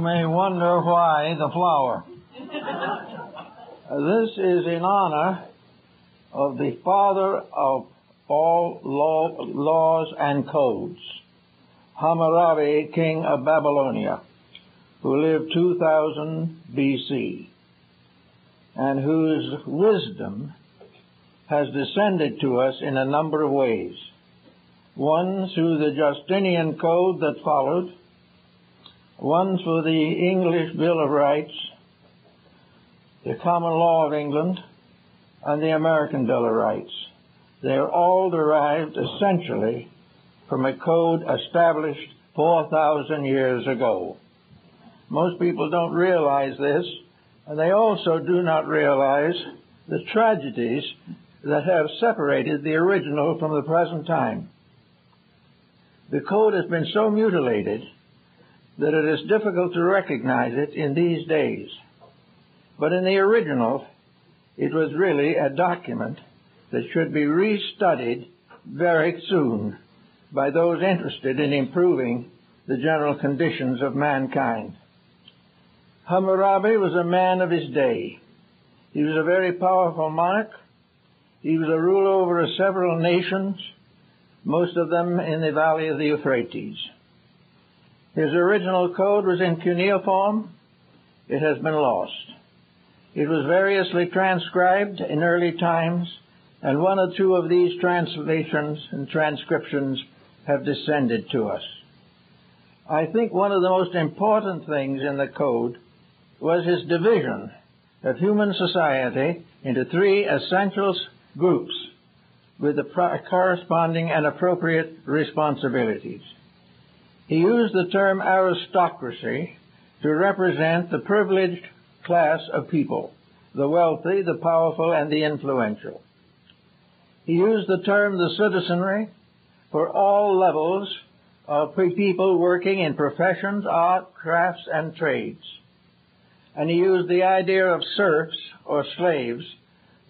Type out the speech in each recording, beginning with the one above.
may wonder why the flower. This is in honor of the father of all laws and codes, Hammurabi, king of Babylonia, who lived 2000 BC, and whose wisdom has descended to us in a number of ways. One through the Justinian Code that followed, one through the English Bill of Rights, the Common Law of England, and the American Bill of Rights. They are all derived essentially from a code established 4,000 years ago. Most people don't realize this, and they also do not realize the tragedies that have separated the original from the present time. The code has been so mutilated that it is difficult to recognize it in these days. But in the original, it was really a document that should be restudied very soon by those interested in improving the general conditions of mankind. Hammurabi was a man of his day. He was a very powerful monarch. He was a ruler over several nations, most of them in the valley of the Euphrates. His original code was in cuneiform. It has been lost. It was variously transcribed in early times, and one or two of these translations and transcriptions have descended to us. I think one of the most important things in the code was his division of human society into three essential groups with the corresponding and appropriate responsibilities. He used the term aristocracy to represent the privileged class of people, the wealthy, the powerful, and the influential. He used the term the citizenry for all levels of people working in professions, art, crafts, and trades. And he used the idea of serfs or slaves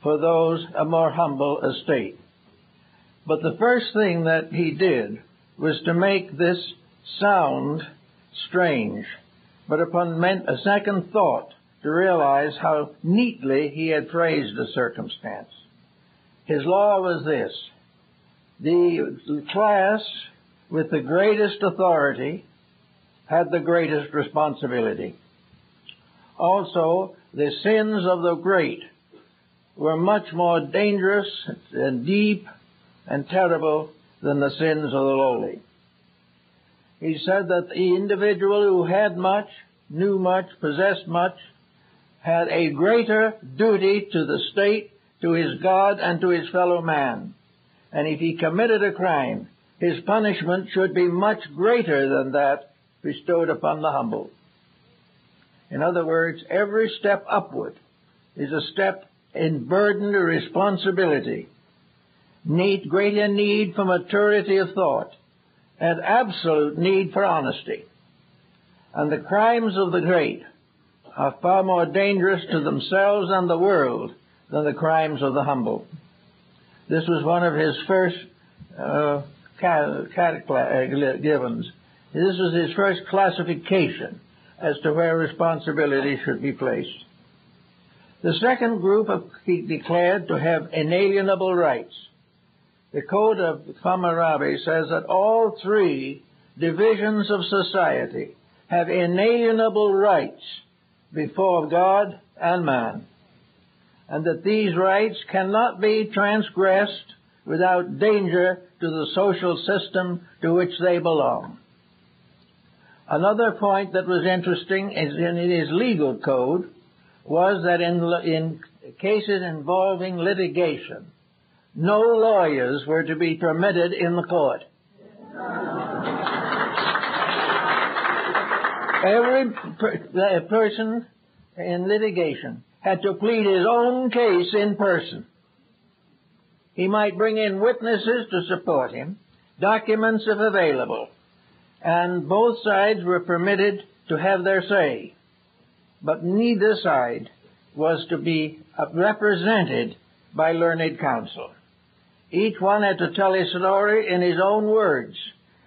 for those of more humble estate. But the first thing that he did was to make this sound strange, but upon a second thought to realize how neatly he had phrased the circumstance. His law was this: the class with the greatest authority had the greatest responsibility. Also, the sins of the great were much more dangerous and deep and terrible than the sins of the lowly. He said that the individual who had much, knew much, possessed much, had a greater duty to the state, to his God, and to his fellow man. And if he committed a crime, his punishment should be much greater than that bestowed upon the humble. In other words, every step upward is a step in burden or responsibility, greater need for maturity of thought, and absolute need for honesty. And the crimes of the great are far more dangerous to themselves and the world than the crimes of the humble. This was one of his first givens. This was his first classification as to where responsibility should be placed. The second group he declared to have inalienable rights. The Code of Hammurabi says that all three divisions of society have inalienable rights before God and man, and that these rights cannot be transgressed without danger to the social system to which they belong. Another point that was interesting is in his legal code was that in cases involving litigation, no lawyers were to be permitted in the court. Every person in litigation had to plead his own case in person. He might bring in witnesses to support him, documents if available, and both sides were permitted to have their say. But neither side was to be represented by learned counsel. Each one had to tell his story in his own words,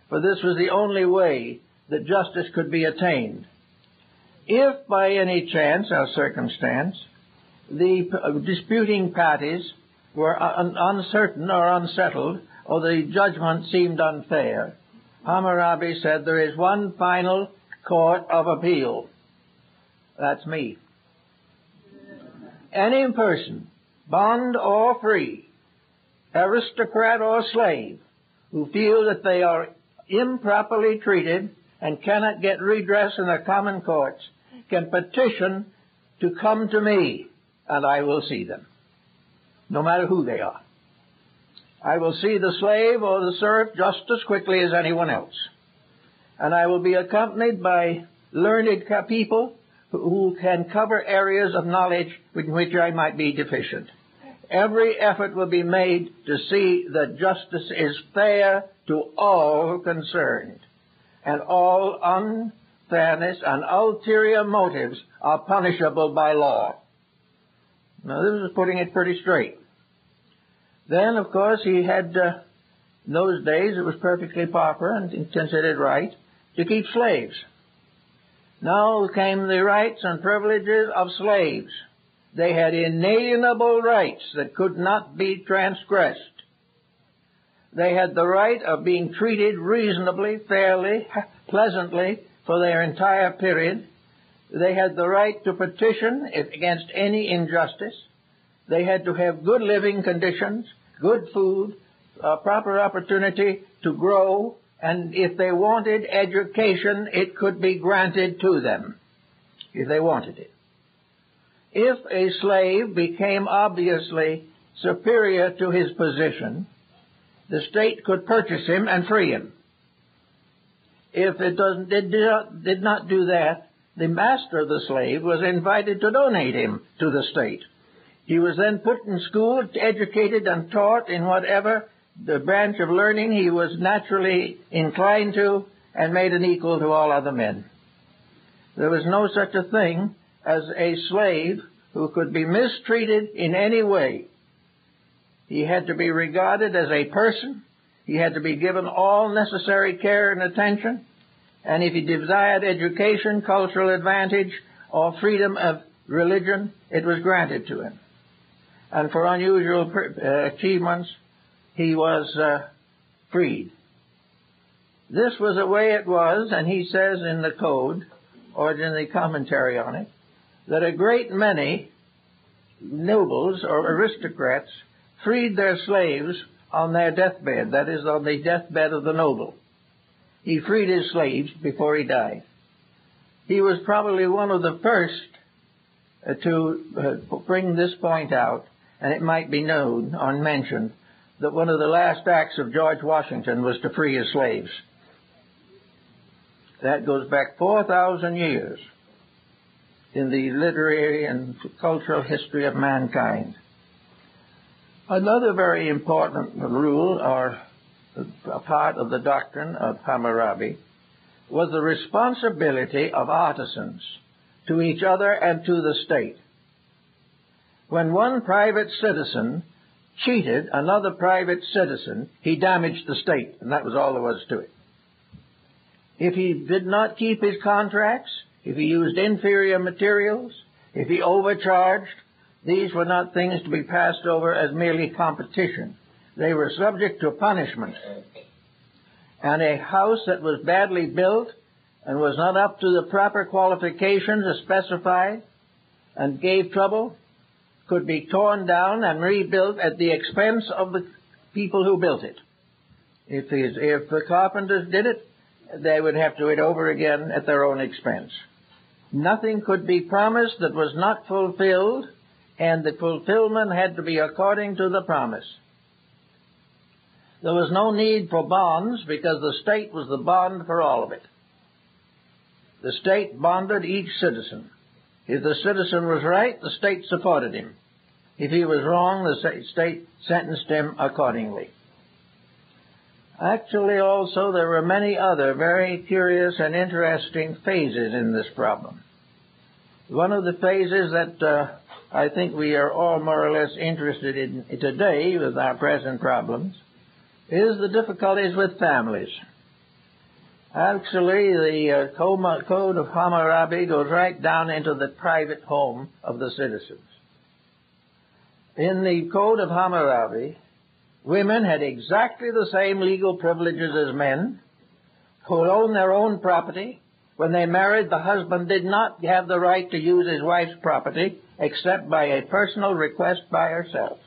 for this was the only way that justice could be attained. If by any chance or circumstance the disputing parties were uncertain or unsettled, or the judgment seemed unfair, Hammurabi said there is one final court of appeal. That's me. Any person, bond or free, aristocrat or slave, who feel that they are improperly treated and cannot get redress in the common courts, can petition to come to me, and I will see them, no matter who they are. I will see the slave or the serf just as quickly as anyone else. And I will be accompanied by learned people who can cover areas of knowledge in which I might be deficient. Every effort will be made to see that justice is fair to all concerned, and all unfairness and ulterior motives are punishable by law. Now, this is putting it pretty straight. Then, of course, he had, in those days, it was perfectly proper and considered right to keep slaves. Now came the rights and privileges of slaves. They had inalienable rights that could not be transgressed. They had the right of being treated reasonably, fairly, pleasantly for their entire period. They had the right to petition against any injustice. They had to have good living conditions, good food, proper opportunity to grow, and if they wanted education, it could be granted to them, if they wanted it. If a slave became obviously superior to his position, the state could purchase him and free him. If it did not do that, the master of the slave was invited to donate him to the state. He was then put in school, educated and taught in whatever the branch of learning he was naturally inclined to, and made an equal to all other men. There was no such a thing as a slave who could be mistreated in any way. He had to be regarded as a person. He had to be given all necessary care and attention. And if he desired education, cultural advantage, or freedom of religion, it was granted to him. And for unusual achievements, he was freed. This was the way it was, and he says in the code, or in the commentary on it, that a great many nobles or aristocrats freed their slaves on their deathbed, that is, on the deathbed of the noble. He freed his slaves before he died. He was probably one of the first to bring this point out, and it might be known or mentioned that one of the last acts of George Washington was to free his slaves. That goes back 4,000 years in the literary and cultural history of mankind. Another very important rule, or a part of the doctrine of Hammurabi, was the responsibility of artisans to each other and to the state. When one private citizen cheated another private citizen, he damaged the state, and that was all there was to it. If he did not keep his contracts, if he used inferior materials, if he overcharged, these were not things to be passed over as merely competition. They were subject to punishment. And a house that was badly built and was not up to the proper qualifications as specified and gave trouble could be torn down and rebuilt at the expense of the people who built it. If the carpenters did it, they would have to do it over again at their own expense. Nothing could be promised that was not fulfilled, and the fulfillment had to be according to the promise. There was no need for bonds because the state was the bond for all of it. The state bonded each citizen. If the citizen was right, the state supported him. If he was wrong, the state sentenced him accordingly. Actually, also, there were many other very curious and interesting phases in this problem. One of the phases that I think we are all more or less interested in today with our present problems is the difficulties with families. Actually, the Code of Hammurabi goes right down into the private home of the citizens. In the Code of Hammurabi, women had exactly the same legal privileges as men, could own their own property. When they married, the husband did not have the right to use his wife's property except by a personal request by herself.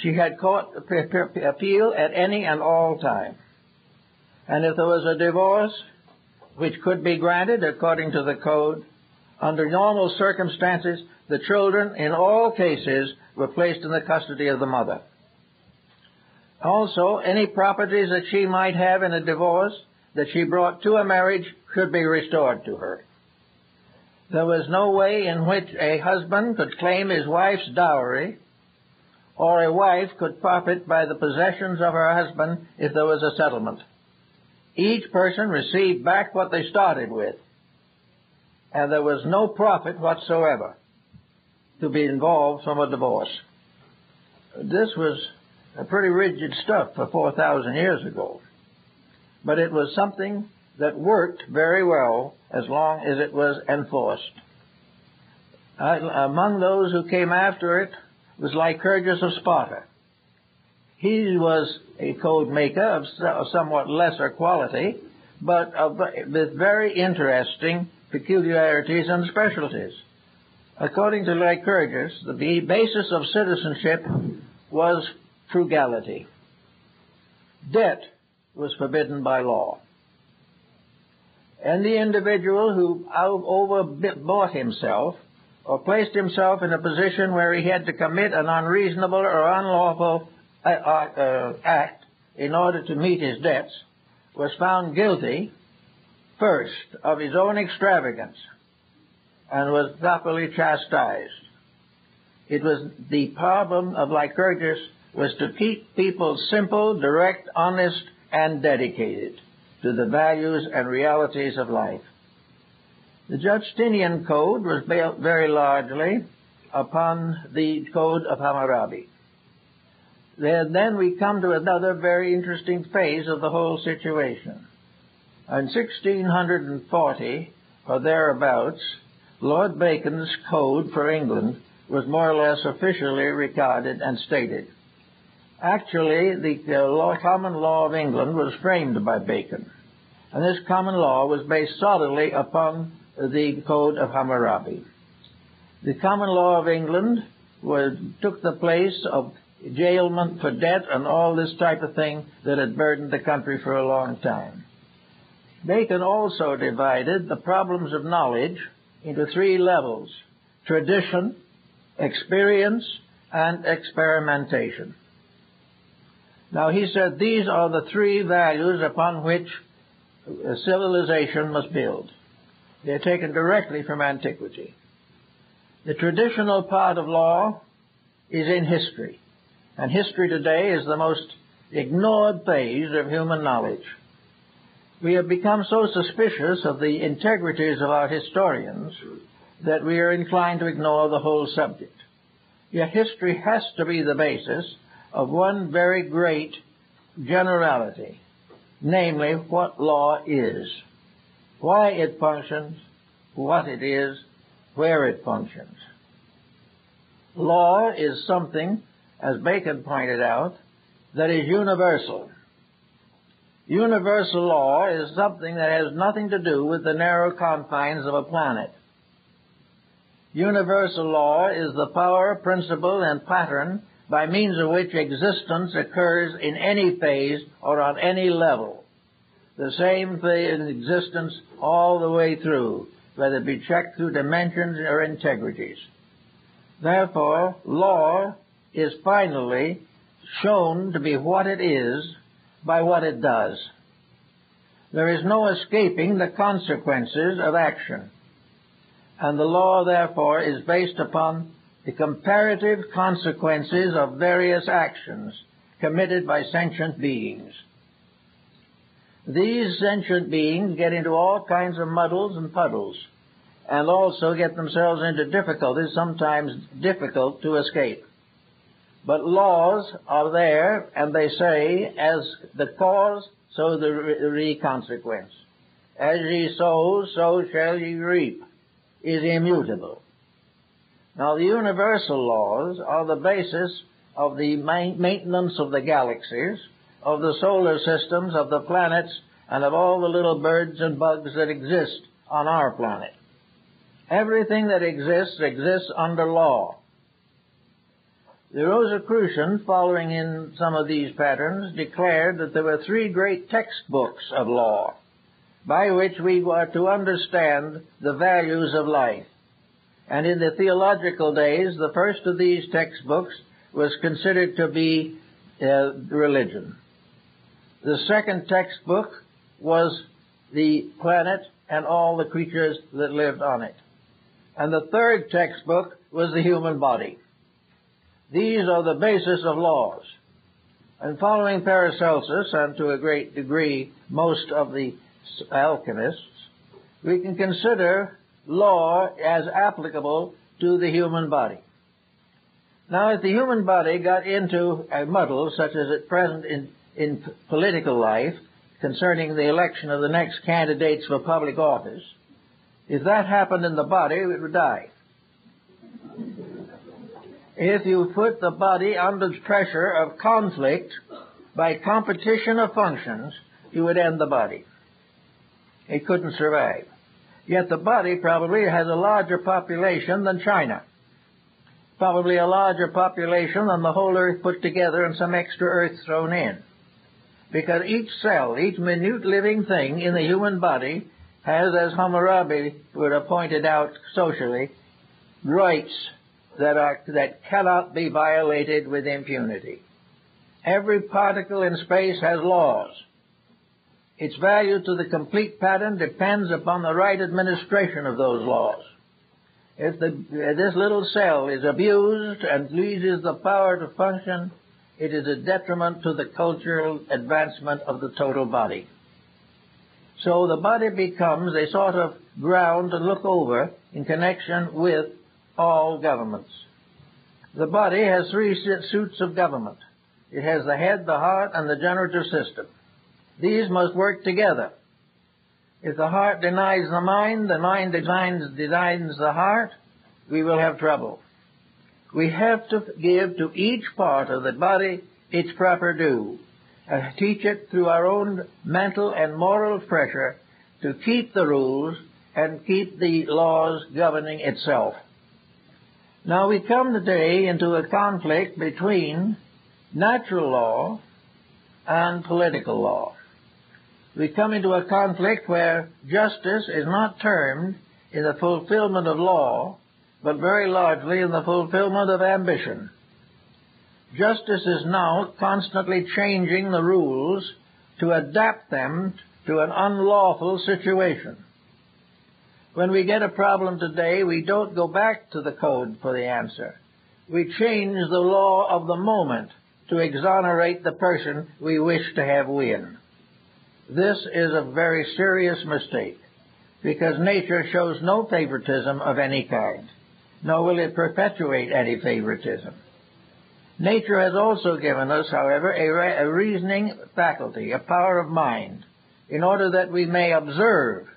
She had court appeal at any and all time. And if there was a divorce, which could be granted according to the code, under normal circumstances, the children in all cases were placed in the custody of the mother. Also, any properties that she might have in a divorce that she brought to a marriage should be restored to her. There was no way in which a husband could claim his wife's dowry, or a wife could profit by the possessions of her husband if there was a settlement. Each person received back what they started with, and there was no profit whatsoever to be involved from a divorce. This was pretty rigid stuff for 4,000 years ago, but it was something that worked very well as long as it was enforced. Among those who came after it was Lycurgus of Sparta. He was a code maker of somewhat lesser quality, but with very interesting peculiarities and specialties. According to Lycurgus, the basis of citizenship was frugality. Debt was forbidden by law. And the individual who overbought himself or placed himself in a position where he had to commit an unreasonable or unlawful act in order to meet his debts was found guilty, first, of his own extravagance and was properly chastised. It was the problem of Lycurgus was to keep people simple, direct, honest, and dedicated to the values and realities of life. The Justinian Code was built very largely upon the Code of Hammurabi. Then we come to another very interesting phase of the whole situation. In 1640, or thereabouts, Lord Bacon's Code for England was more or less officially recorded and stated. Actually, the common law of England was framed by Bacon, and this common law was based solidly upon the Code of Hammurabi. The common law of England took the place of jailment for debt and all this type of thing that had burdened the country for a long time. Bacon also divided the problems of knowledge into three levels: tradition, experience, and experimentation. Now, he said these are the three values upon which a civilization must build. They're taken directly from antiquity. The traditional part of law is in history, and history today is the most ignored phase of human knowledge. We have become so suspicious of the integrities of our historians that we are inclined to ignore the whole subject. Yet history has to be the basis of one very great generality, namely what law is, why it functions, what it is, where it functions. Law is something, as Bacon pointed out, that is universal. Universal law is something that has nothing to do with the narrow confines of a planet. Universal law is the power, principle, and pattern by means of which existence occurs in any phase or on any level. The same thing in existence all the way through, whether it be checked through dimensions or integrities. Therefore, law is finally shown to be what it is by what it does. There is no escaping the consequences of action, and the law, therefore, is based upon the comparative consequences of various actions committed by sentient beings. These sentient beings get into all kinds of muddles and puddles, and also get themselves into difficulties, sometimes difficult to escape. But laws are there, and they say, as the cause So the consequence. As ye sow, so shall ye reap, is immutable. Now the universal laws are the basis of the maintenance of the galaxies, of the solar systems, of the planets, and of all the little birds and bugs that exist on our planet. Everything that exists under law. The Rosicrucians, following in some of these patterns, declared that there were three great textbooks of law by which we were to understand the values of life. And in the theological days, the first of these textbooks was considered to be religion. The second textbook was the planet and all the creatures that lived on it. And the third textbook was the human body. These are the basis of laws. And following Paracelsus, and to a great degree most of the alchemists, we can consider law as applicable to the human body. Now, if the human body got into a muddle, such as at present in political life, concerning the election of the next candidates for public office, if that happened in the body, it would die. If you put the body under pressure of conflict by competition of functions, you would end the body. It couldn't survive. Yet the body probably has a larger population than China. Probably a larger population than the whole earth put together and some extra earth thrown in. Because each cell, each minute living thing in the human body has, as Hammurabi would have pointed out socially, rights that cannot be violated with impunity. Every particle in space has laws. Its value to the complete pattern depends upon the right administration of those laws. If this little cell is abused and loses the power to function, it is a detriment to the cultural advancement of the total body. So the body becomes a sort of ground to look over in connection with all governments. The body has three suits of government. It has the head, the heart, and the generative system. These must work together. If the heart denies the mind denies the heart, we will have trouble. We have to give to each part of the body its proper due, and teach it through our own mental and moral pressure to keep the rules and keep the laws governing itself. Now we come today into a conflict between natural law and political law. We come into a conflict where justice is not termed in the fulfillment of law, but very largely in the fulfillment of ambition. Justice is now constantly changing the rules to adapt them to an unlawful situation. When we get a problem today, we don't go back to the code for the answer. We change the law of the moment to exonerate the person we wish to have win. This is a very serious mistake, because nature shows no favoritism of any kind, nor will it perpetuate any favoritism. Nature has also given us, however, a reasoning faculty, a power of mind, in order that we may observe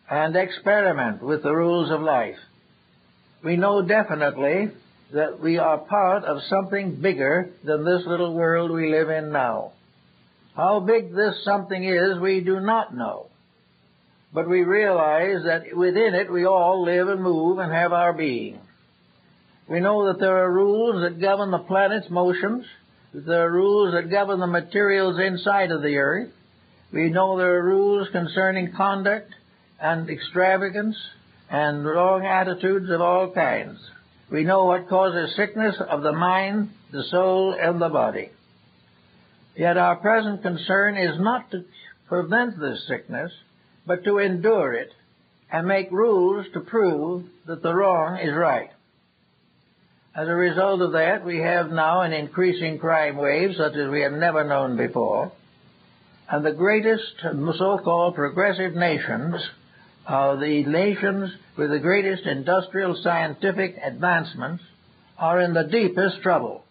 and experiment with the rules of life. We know definitely that we are part of something bigger than this little world we live in now. How big this something is, we do not know. But we realize that within it we all live and move and have our being. We know that there are rules that govern the planet's motions, that there are rules that govern the materials inside of the earth. We know there are rules concerning conduct and extravagance and wrong attitudes of all kinds. We know what causes sickness of the mind, the soul, and the body. Yet our present concern is not to prevent this sickness, but to endure it and make rules to prove that the wrong is right. As a result of that, we have now an increasing crime wave such as we have never known before. And the greatest so-called progressive nations are the nations with the greatest industrial scientific advancements are in the deepest trouble.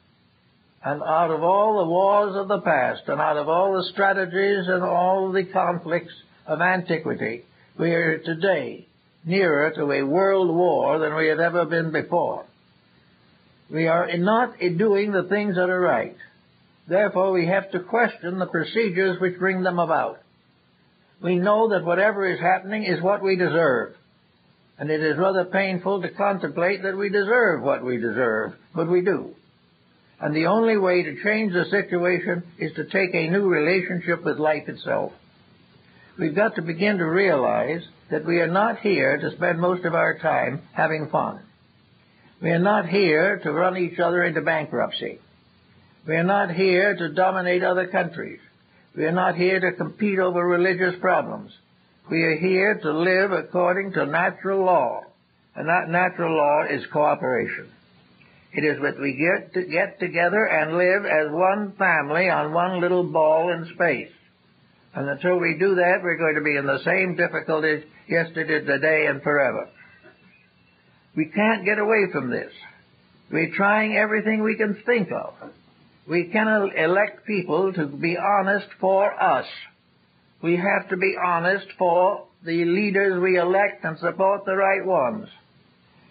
And out of all the wars of the past, and out of all the strategies and all the conflicts of antiquity, we are today nearer to a world war than we had ever been before. We are not doing the things that are right. Therefore, we have to question the procedures which bring them about. We know that whatever is happening is what we deserve. And it is rather painful to contemplate that we deserve what we deserve, but we do. And the only way to change the situation is to take a new relationship with life itself. We've got to begin to realize that we are not here to spend most of our time having fun. We are not here to run each other into bankruptcy. We are not here to dominate other countries. We are not here to compete over religious problems. We are here to live according to natural law, and that natural law is cooperation. It is that we get together and live as one family on one little ball in space. And until we do that, we're going to be in the same difficulties yesterday, today, and forever. We can't get away from this. We're trying everything we can think of. We cannot elect people to be honest for us. We have to be honest for the leaders we elect and support the right ones.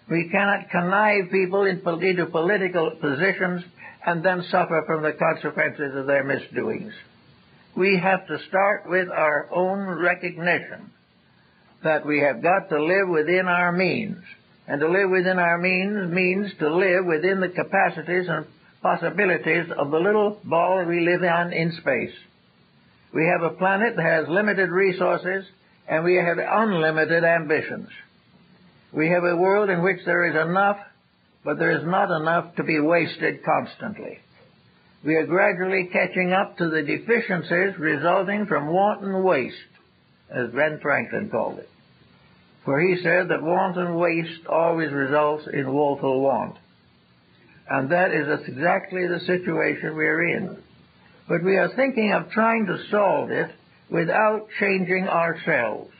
We cannot connive people into political positions and then suffer from the consequences of their misdoings. We have to start with our own recognition that we have got to live within our means. And to live within our means to live within the capacities and possibilities of the little ball we live on in space. We have a planet that has limited resources, and we have unlimited ambitions. We have a world in which there is enough, but there is not enough to be wasted constantly. We are gradually catching up to the deficiencies resulting from wanton waste, as Ben Franklin called it, for he said that wanton waste always results in woeful want. And that is exactly the situation we are in. But we are thinking of trying to solve it without changing ourselves.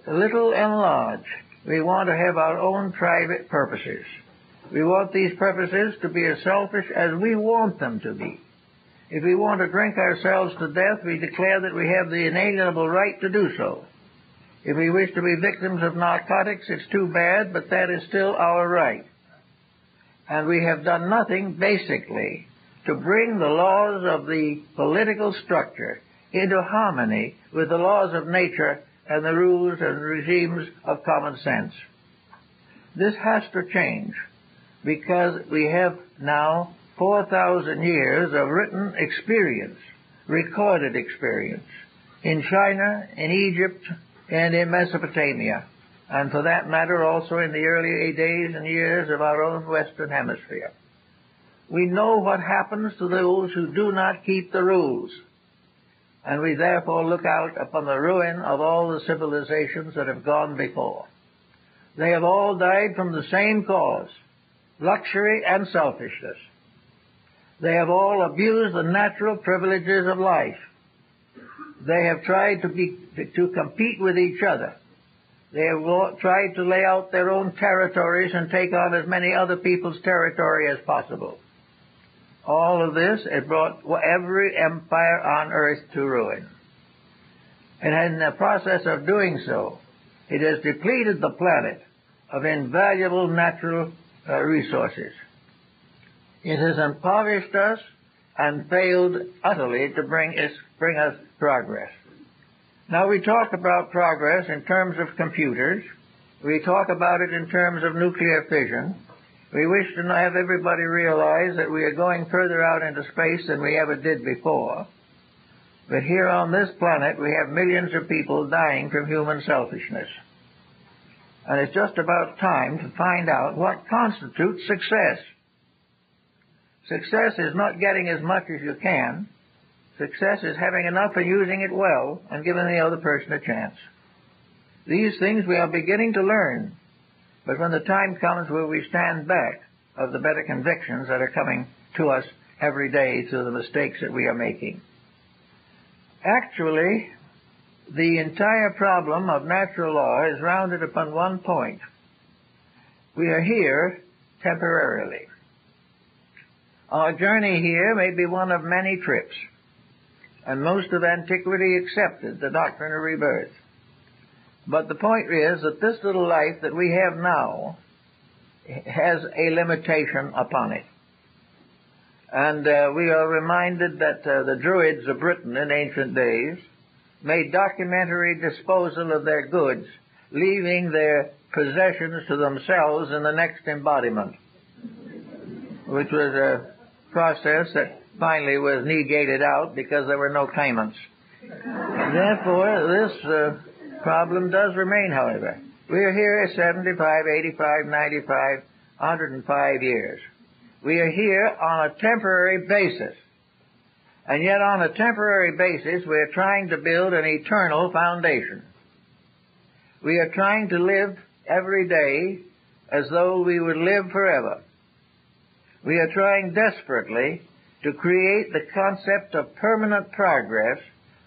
Little and large, we want to have our own private purposes. We want these purposes to be as selfish as we want them to be. If we want to drink ourselves to death, we declare that we have the inalienable right to do so. If we wish to be victims of narcotics, it's too bad, but that is still our right. And we have done nothing, basically, to bring the laws of the political structure into harmony with the laws of nature and the rules and regimes of common sense. This has to change because we have now 4,000 years of written experience, recorded experience, in China, in Egypt, and in Mesopotamia, and for that matter also in the early days and years of our own Western Hemisphere. We know what happens to those who do not keep the rules, and we therefore look out upon the ruin of all the civilizations that have gone before. They have all died from the same cause, luxury and selfishness. They have all abused the natural privileges of life. They have tried to compete with each other. They have tried to lay out their own territories and take on as many other people's territory as possible. All of this has brought every empire on earth to ruin. And in the process of doing so, it has depleted the planet of invaluable natural resources. It has impoverished us and failed utterly to bring us progress. Now we talk about progress in terms of computers. We talk about it in terms of nuclear fission. We wish to have everybody realize that we are going further out into space than we ever did before. But here on this planet, we have millions of people dying from human selfishness. And it's just about time to find out what constitutes success. Success is not getting as much as you can. Success is having enough and using it well and giving the other person a chance. These things we are beginning to learn. But when the time comes where we stand back of the better convictions that are coming to us every day through the mistakes that we are making. Actually, the entire problem of natural law is rounded upon one point. We are here temporarily. Our journey here may be one of many trips, and most of antiquity accepted the doctrine of rebirth. But the point is that this little life that we have now has a limitation upon it. And we are reminded that the Druids of Britain in ancient days made documentary disposal of their goods, leaving their possessions to themselves in the next embodiment, which was a process that finally was negated out because there were no claimants. Therefore, this problem does remain, however. We are here 75, 85, 95, 105 years. We are here on a temporary basis. And yet on a temporary basis, we are trying to build an eternal foundation. We are trying to live every day as though we would live forever. We are trying desperately to create the concept of permanent progress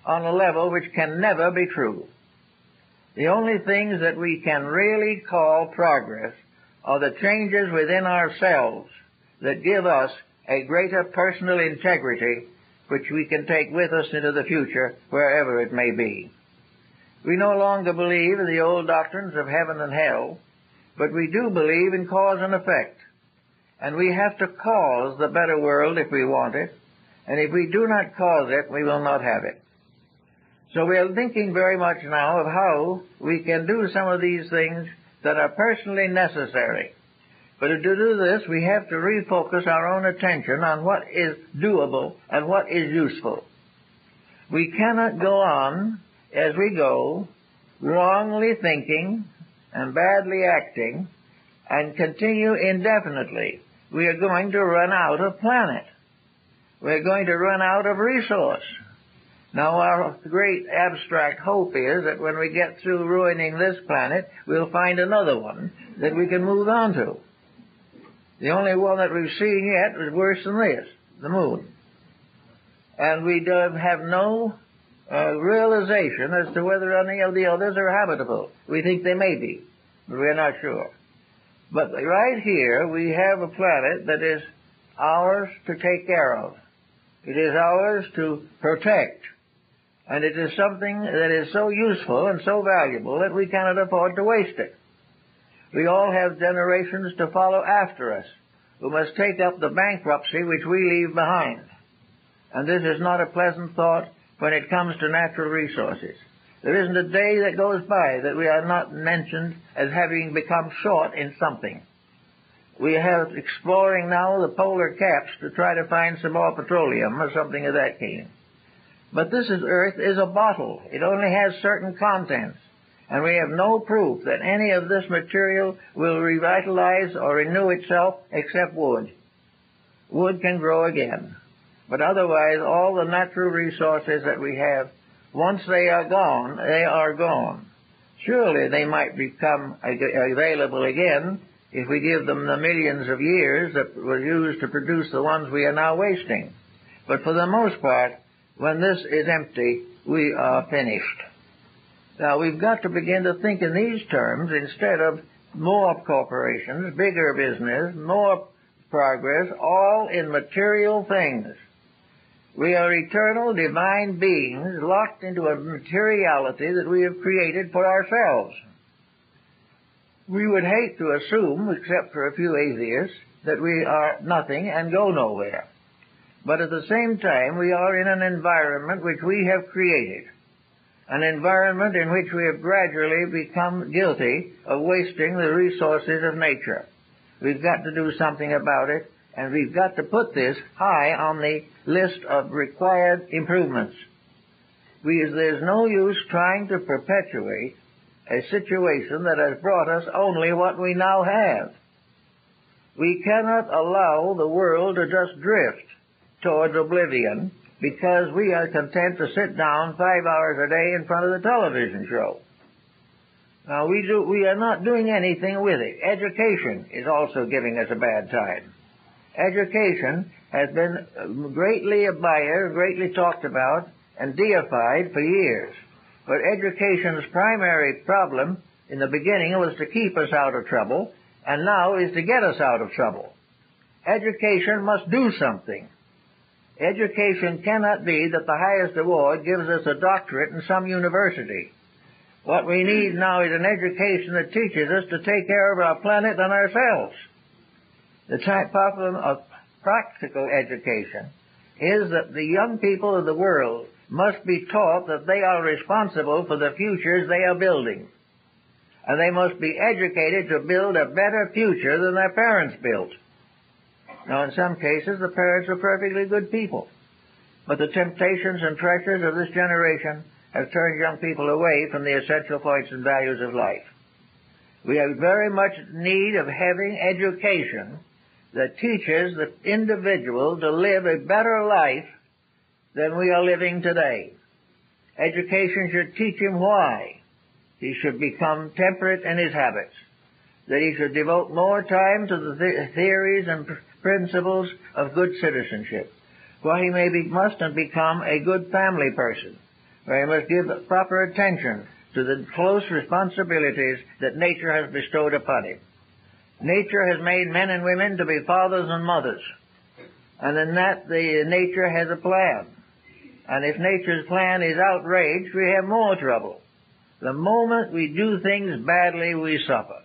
on a level which can never be true. The only things that we can really call progress are the changes within ourselves that give us a greater personal integrity which we can take with us into the future, wherever it may be. We no longer believe in the old doctrines of heaven and hell, but we do believe in cause and effect. And we have to cause the better world if we want it, and if we do not cause it, we will not have it. So we are thinking very much now of how we can do some of these things that are personally necessary. But to do this, we have to refocus our own attention on what is doable and what is useful. We cannot go on as we go, wrongly thinking and badly acting, and continue indefinitely. We are going to run out of planet. We're going to run out of resource. Now, our great abstract hope is that when we get through ruining this planet, we'll find another one that we can move on to. The only one that we've seen yet is worse than this, the moon. And we have no realization as to whether any of the others are habitable. We think they may be, but we're not sure. But right here, we have a planet that is ours to take care of. It is ours to protect. And it is something that is so useful and so valuable that we cannot afford to waste it. We all have generations to follow after us who must take up the bankruptcy which we leave behind. And this is not a pleasant thought when it comes to natural resources. There isn't a day that goes by that we are not mentioned as having become short in something. We are exploring now the polar caps to try to find some more petroleum or something of that kind. But this Earth is a bottle. It only has certain contents. And we have no proof that any of this material will revitalize or renew itself except wood. Wood can grow again. But otherwise, all the natural resources that we have, once they are gone, they are gone. Surely they might become available again if we give them the millions of years that were used to produce the ones we are now wasting. But for the most part, when this is empty, we are finished. Now, we've got to begin to think in these terms instead of more corporations, bigger business, more progress, all in material things. We are eternal divine beings locked into a materiality that we have created for ourselves. We would hate to assume, except for a few atheists, that we are nothing and go nowhere. But at the same time, we are in an environment which we have created. An environment in which we have gradually become guilty of wasting the resources of nature. We've got to do something about it, and we've got to put this high on the list of required improvements. There's no use trying to perpetuate a situation that has brought us only what we now have. We cannot allow the world to just drift towards oblivion because we are content to sit down 5 hours a day in front of the television show. Now, we are not doing anything with it. Education is also giving us a bad time. Education has been greatly admired, greatly talked about, and deified for years. But education's primary problem in the beginning was to keep us out of trouble, and now is to get us out of trouble. education must do something. Education cannot be that the highest award gives us a doctorate in some university. What we need now is an education that teaches us to take care of our planet and ourselves. The problem of practical education is that the young people of the world must be taught that they are responsible for the futures they are building. And they must be educated to build a better future than their parents built. Now, in some cases, the parents are perfectly good people. But the temptations and pressures of this generation have turned young people away from the essential points and values of life. We have very much need of having education that teaches the individual to live a better life than we are living today. Education should teach him why he should become temperate in his habits, that he should devote more time to the theories and principles of good citizenship, why he must become a good family person, where he must give proper attention to the close responsibilities that nature has bestowed upon him. Nature has made men and women to be fathers and mothers, and in that the nature has a plan. And if nature's plan is outraged, we have more trouble. The moment we do things badly, we suffer.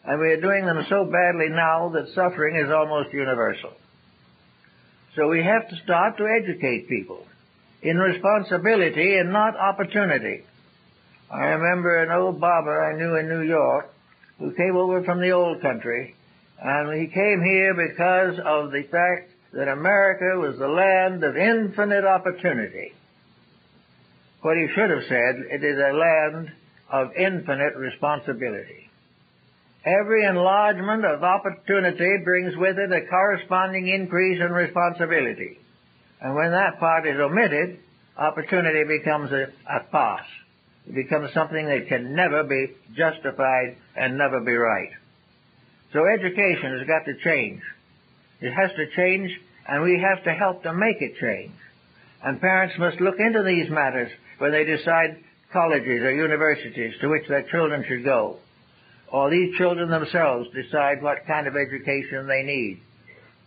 And we are doing them so badly now that suffering is almost universal. So we have to start to educate people in responsibility and not opportunity. I remember an old barber I knew in New York who came over from the old country, and he came here because of the fact that America was the land of infinite opportunity. What he should have said, it is a land of infinite responsibility. Every enlargement of opportunity brings with it a corresponding increase in responsibility. And when that part is omitted, opportunity becomes a farce. It becomes something that can never be justified and never be right. So education has got to change. It has to change, and we have to help to make it change. And parents must look into these matters when they decide colleges or universities to which their children should go. Or these children themselves decide what kind of education they need.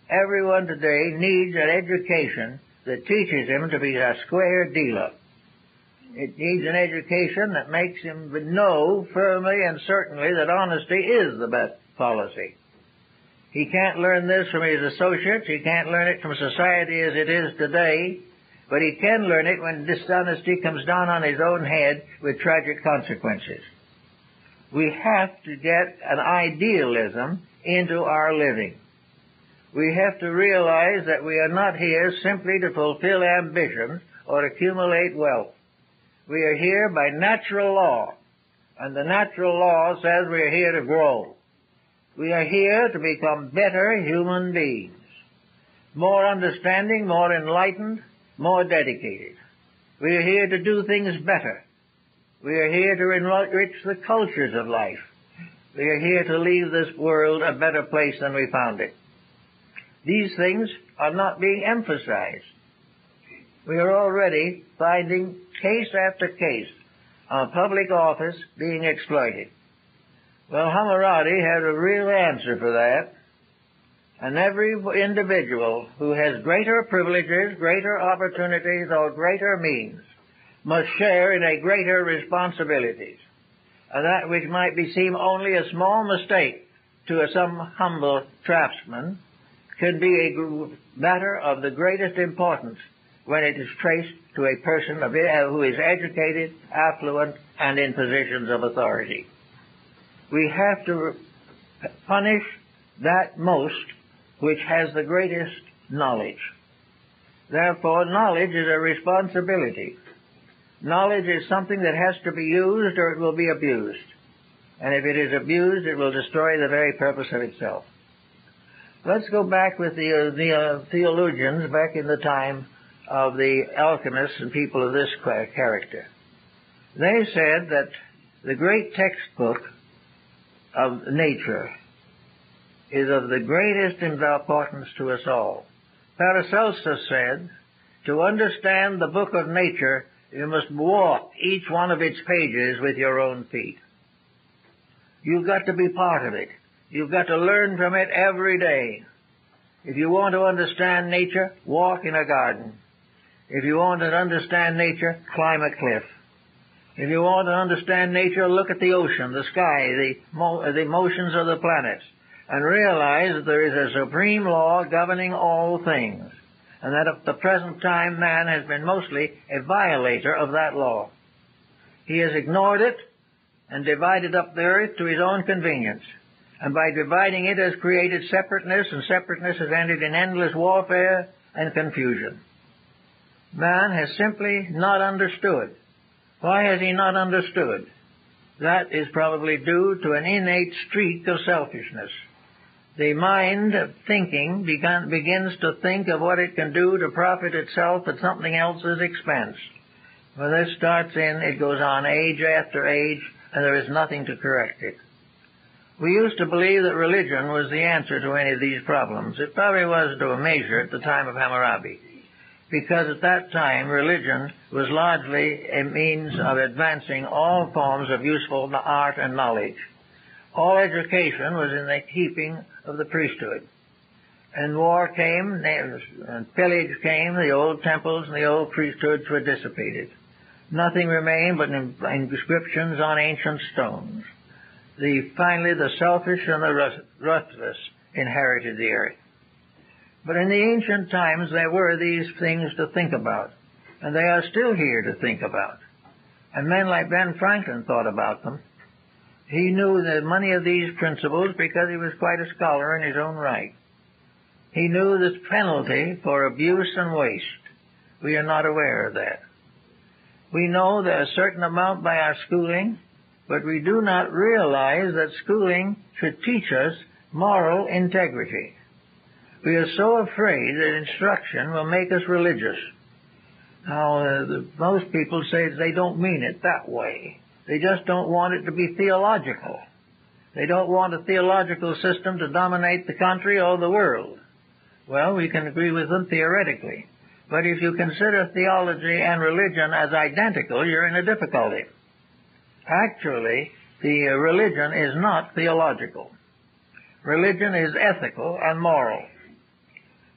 Everyone today needs an education that teaches him to be a square dealer. It needs an education that makes him know firmly and certainly that honesty is the best policy. He can't learn this from his associates. He can't learn it from society as it is today. But he can learn it when dishonesty comes down on his own head with tragic consequences. We have to get an idealism into our living. We have to realize that we are not here simply to fulfill ambitions or accumulate wealth. We are here by natural law, and the natural law says we are here to grow. We are here to become better human beings, more understanding, more enlightened, more dedicated. We are here to do things better. We are here to enrich the cultures of life. We are here to leave this world a better place than we found it. These things are not being emphasized. We are already finding case after case of public office being exploited. Well, Hammurabi had a real answer for that. And every individual who has greater privileges, greater opportunities, or greater means must share in a greater responsibilities. And that which might seem only a small mistake to some humble craftsman can be a matter of the greatest importance when it is traced to a person who is educated, affluent, and in positions of authority. We have to punish that most which has the greatest knowledge. Therefore, knowledge is a responsibility. Knowledge is something that has to be used or it will be abused. And if it is abused, it will destroy the very purpose of itself. Let's go back with the theologians back in the time of the alchemists and people of this character. They said that the great textbook of nature is of the greatest importance to us all. Paracelsus said, to understand the book of nature, you must walk each one of its pages with your own feet. You've got to be part of it. You've got to learn from it every day. If you want to understand nature, walk in a garden. If you want to understand nature, climb a cliff. If you want to understand nature, look at the ocean, the sky, the motions of the planets, and realize that there is a supreme law governing all things, and that at the present time man has been mostly a violator of that law. He has ignored it and divided up the earth to his own convenience, and by dividing it has created separateness, and separateness has ended in endless warfare and confusion. Man has simply not understood. Why has he not understood? That is probably due to an innate streak of selfishness. The mind of thinking begins to think of what it can do to profit itself at something else's expense. When this starts in, it goes on age after age, and there is nothing to correct it. We used to believe that religion was the answer to any of these problems. It probably was to a measure at the time of Hammurabi, because at that time religion was largely a means of advancing all forms of useful art and knowledge. All education was in the keeping of the priesthood. And war came, and pillage came, the old temples and the old priesthoods were dissipated. Nothing remained but inscriptions on ancient stones. Finally, the selfish and the ruthless inherited the earth. But in the ancient times, there were these things to think about, and they are still here to think about. And men like Ben Franklin thought about them. He knew the many of these principles because he was quite a scholar in his own right. He knew the penalty for abuse and waste. We are not aware of that. We know that a certain amount by our schooling, but we do not realize that schooling should teach us moral integrity. We are so afraid that instruction will make us religious. Now, most people say they don't mean it that way. They just don't want it to be theological. They don't want a theological system to dominate the country or the world. Well, we can agree with them theoretically. But if you consider theology and religion as identical, you're in a difficulty. Actually, the religion is not theological. Religion is ethical and moral.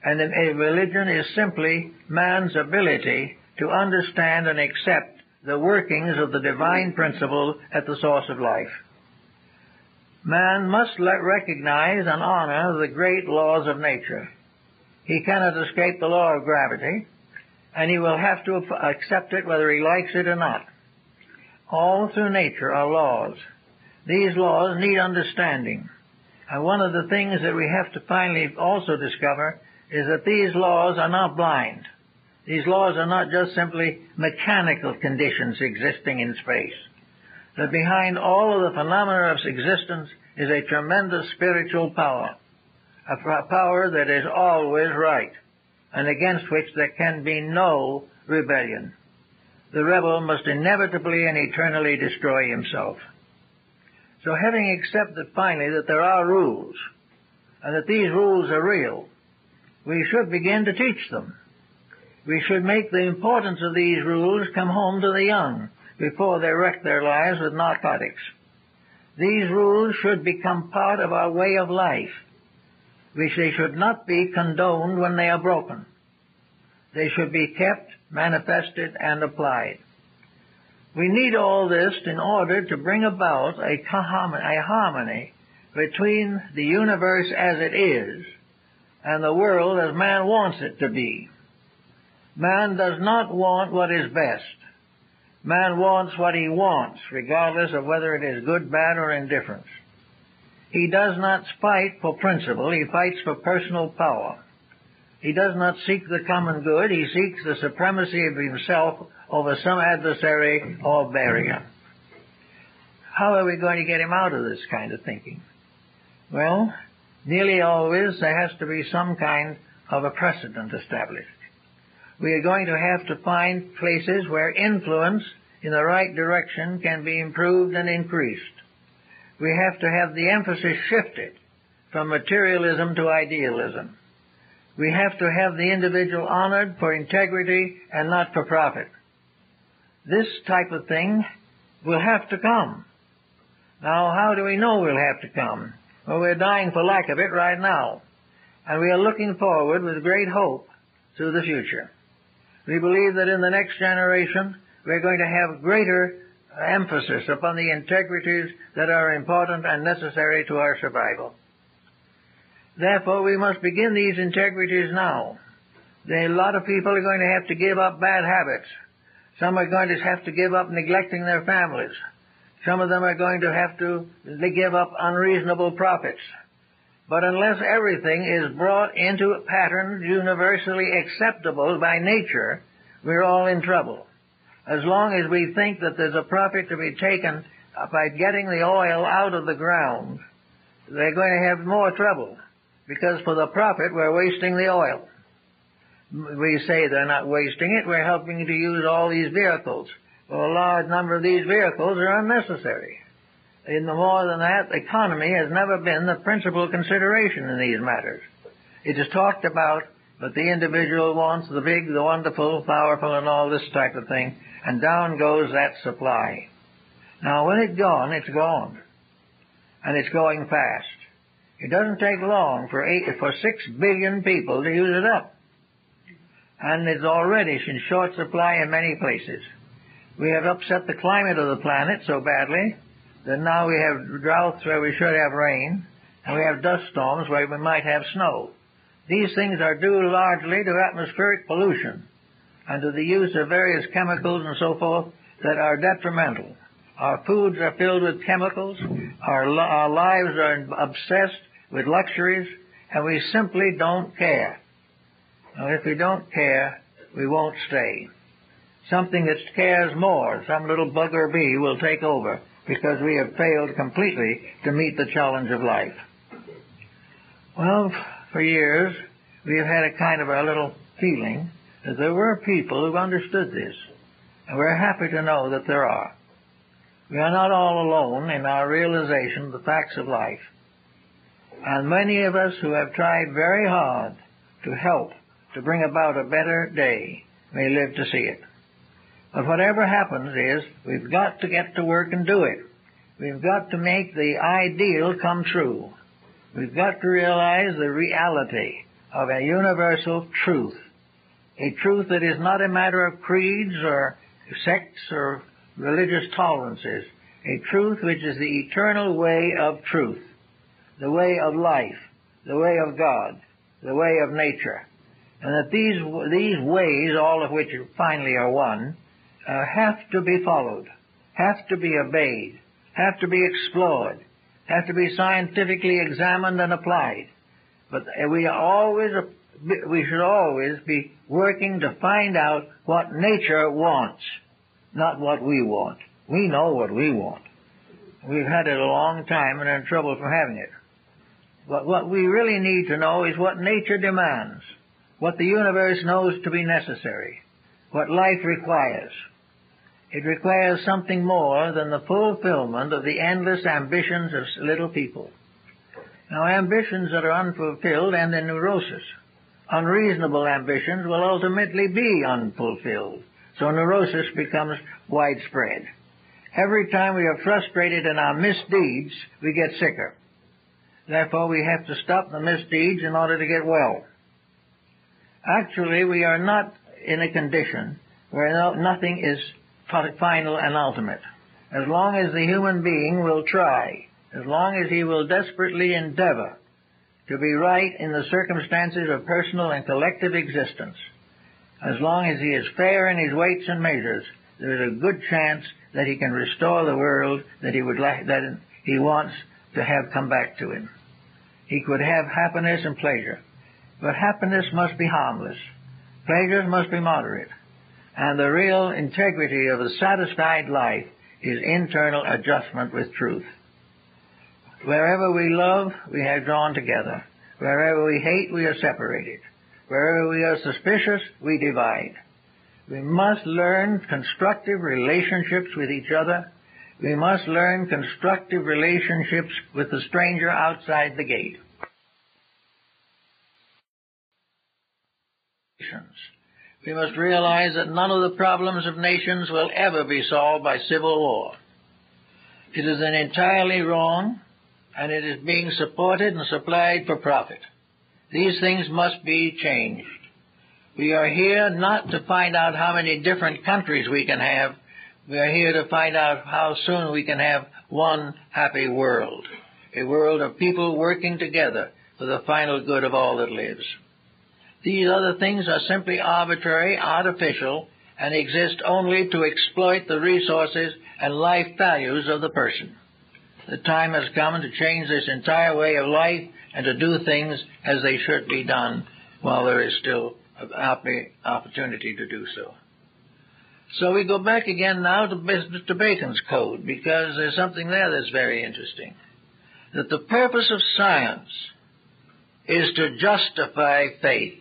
And a religion is simply man's ability to understand and accept the workings of the divine principle at the source of life. Man must recognize and honor the great laws of nature. He cannot escape the law of gravity, and he will have to accept it whether he likes it or not. All through nature are laws. These laws need understanding. And one of the things that we have to finally also discover is that these laws are not blind. These laws are not just simply mechanical conditions existing in space. That behind all of the phenomena of existence is a tremendous spiritual power, a power that is always right, and against which there can be no rebellion. The rebel must inevitably and eternally destroy himself. So having accepted finally that there are rules, and that these rules are real, we should begin to teach them. We should make the importance of these rules come home to the young before they wreck their lives with narcotics. These rules should become part of our way of life. They should not be condoned when they are broken. They should be kept, manifested, and applied. We need all this in order to bring about a harmony between the universe as it is and the world as man wants it to be. Man does not want what is best. Man wants what he wants, regardless of whether it is good, bad, or indifference. He does not fight for principle, he fights for personal power. He does not seek the common good, he seeks the supremacy of himself over some adversary or barrier. How are we going to get him out of this kind of thinking? Well, nearly always there has to be some kind of a precedent established. We are going to have to find places where influence in the right direction can be improved and increased. We have to have the emphasis shifted from materialism to idealism. We have to have the individual honored for integrity and not for profit. This type of thing will have to come. Now, how do we know we'll have to come? Well, we're dying for lack of it right now. and we are looking forward with great hope to the future. We believe that in the next generation we're going to have greater emphasis upon the integrities that are important and necessary to our survival. Therefore, we must begin these integrities now. A lot of people are going to have to give up bad habits. Some are going to have to give up neglecting their families. Some of them are going to have to give up unreasonable profits. But unless everything is brought into patterns universally acceptable by nature, we're all in trouble. As long as we think that there's a profit to be taken by getting the oil out of the ground, they're going to have more trouble, because for the profit we're wasting the oil. We say they're not wasting it, we're helping to use all these vehicles. Well, a large number of these vehicles are unnecessary. In the more than that, economy has never been the principal consideration in these matters. It is talked about, but the individual wants the big, the wonderful, powerful, and all this type of thing, and down goes that supply. Now, when it's gone, it's gone. And it's going fast. It doesn't take long for 6 billion people to use it up. And it's already in short supply in many places. We have upset the climate of the planet so badly that now we have droughts where we should have rain, and we have dust storms where we might have snow. These things are due largely to atmospheric pollution and to the use of various chemicals and so forth that are detrimental. Our foods are filled with chemicals, our lives are obsessed with luxuries, and we simply don't care. Now, if we don't care, we won't stay. Something that cares more, some little bug or bee, will take over because we have failed completely to meet the challenge of life. Well, for years, we have had a kind of a little feeling that there were people who understood this, and we're happy to know that there are. We are not all alone in our realization of the facts of life, and many of us who have tried very hard to help to bring about a better day may live to see it. But whatever happens is, we've got to get to work and do it. We've got to make the ideal come true. We've got to realize the reality of a universal truth, a truth that is not a matter of creeds or sects or religious tolerances, a truth which is the eternal way of truth, the way of life, the way of God, the way of nature. And that these ways, all of which finally are one, have to be followed, have to be obeyed, have to be explored, have to be scientifically examined and applied. But we should always be working to find out what nature wants, not what we want. We know what we want. We've had it a long time and are in trouble from having it. But what we really need to know is what nature demands, what the universe knows to be necessary, what life requires. It requires something more than the fulfillment of the endless ambitions of little people. Now, ambitions that are unfulfilled end in neurosis. Unreasonable ambitions will ultimately be unfulfilled, so neurosis becomes widespread. Every time we are frustrated in our misdeeds, we get sicker. Therefore, we have to stop the misdeeds in order to get well. Actually, we are not in a condition where nothing is final and ultimate. As long as the human being will try, as long as he will desperately endeavor to be right in the circumstances of personal and collective existence, as long as he is fair in his weights and measures, there is a good chance that he can restore the world that he wants to have come back to him. He could have happiness and pleasure, but happiness must be harmless. Pleasures must be moderate. And the real integrity of a satisfied life is internal adjustment with truth. Wherever we love, we are drawn together. Wherever we hate, we are separated. Wherever we are suspicious, we divide. We must learn constructive relationships with each other. We must learn constructive relationships with the stranger outside the gate. We must realize that none of the problems of nations will ever be solved by civil war. It is entirely wrong, and it is being supported and supplied for profit. These things must be changed. We are here not to find out how many different countries we can have. We are here to find out how soon we can have one happy world, a world of people working together for the final good of all that lives. These other things are simply arbitrary, artificial, and exist only to exploit the resources and life values of the person. The time has come to change this entire way of life and to do things as they should be done while there is still an opportunity to do so. So we go back again now to Mr. Bacon's code, because there's something there that's very interesting. That the purpose of science is to justify faith.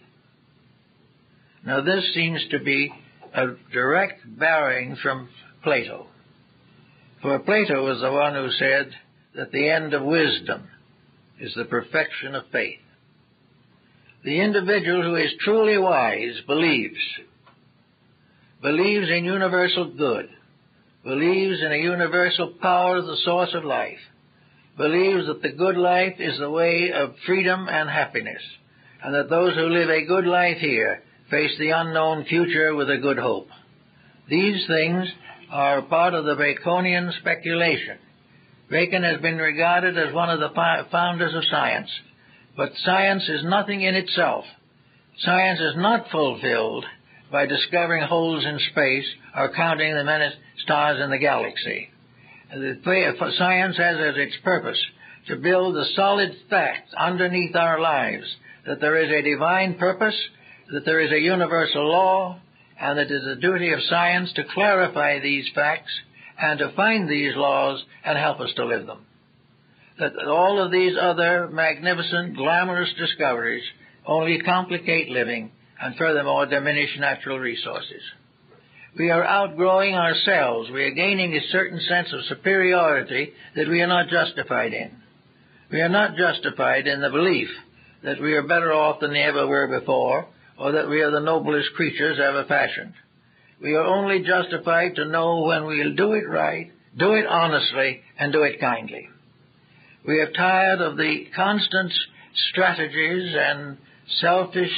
Now this seems to be a direct borrowing from Plato. For Plato was the one who said that the end of wisdom is the perfection of faith. The individual who is truly wise believes in universal good, believes in a universal power of the source of life, believes that the good life is the way of freedom and happiness, and that those who live a good life here face the unknown future with a good hope. These things are part of the Baconian speculation. Bacon has been regarded as one of the founders of science, but science is nothing in itself. Science is not fulfilled by discovering holes in space or counting the many stars in the galaxy. Science has as its purpose to build the solid facts underneath our lives, that there is a divine purpose, that there is a universal law, and that it is the duty of science to clarify these facts and to find these laws and help us to live them. That all of these other magnificent, glamorous discoveries only complicate living and furthermore diminish natural resources. We are outgrowing ourselves. We are gaining a certain sense of superiority that we are not justified in. We are not justified in the belief that we are better off than they ever were before, or that we are the noblest creatures ever fashioned. We are only justified to know when we'll do it right, do it honestly, and do it kindly. We are tired of the constant strategies and selfish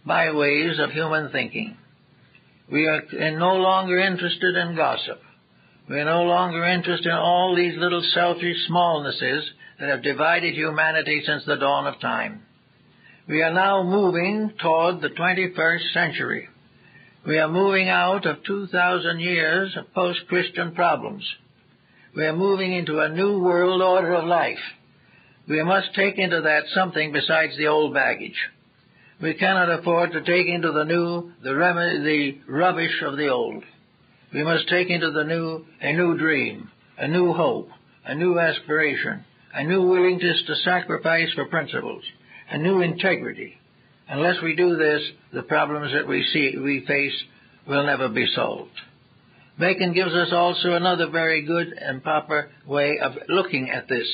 byways of human thinking. We are no longer interested in gossip. We are no longer interested in all these little selfish smallnesses that have divided humanity since the dawn of time. We are now moving toward the 21st century. We are moving out of 2,000 years of post-Christian problems. We are moving into a new world order of life. We must take into that something besides the old baggage. We cannot afford to take into the new the rubbish of the old. We must take into the new a new dream, a new hope, a new aspiration, a new willingness to sacrifice for principles, a new integrity. Unless we do this, the problems that we face will never be solved. Bacon gives us also another very good and proper way of looking at this.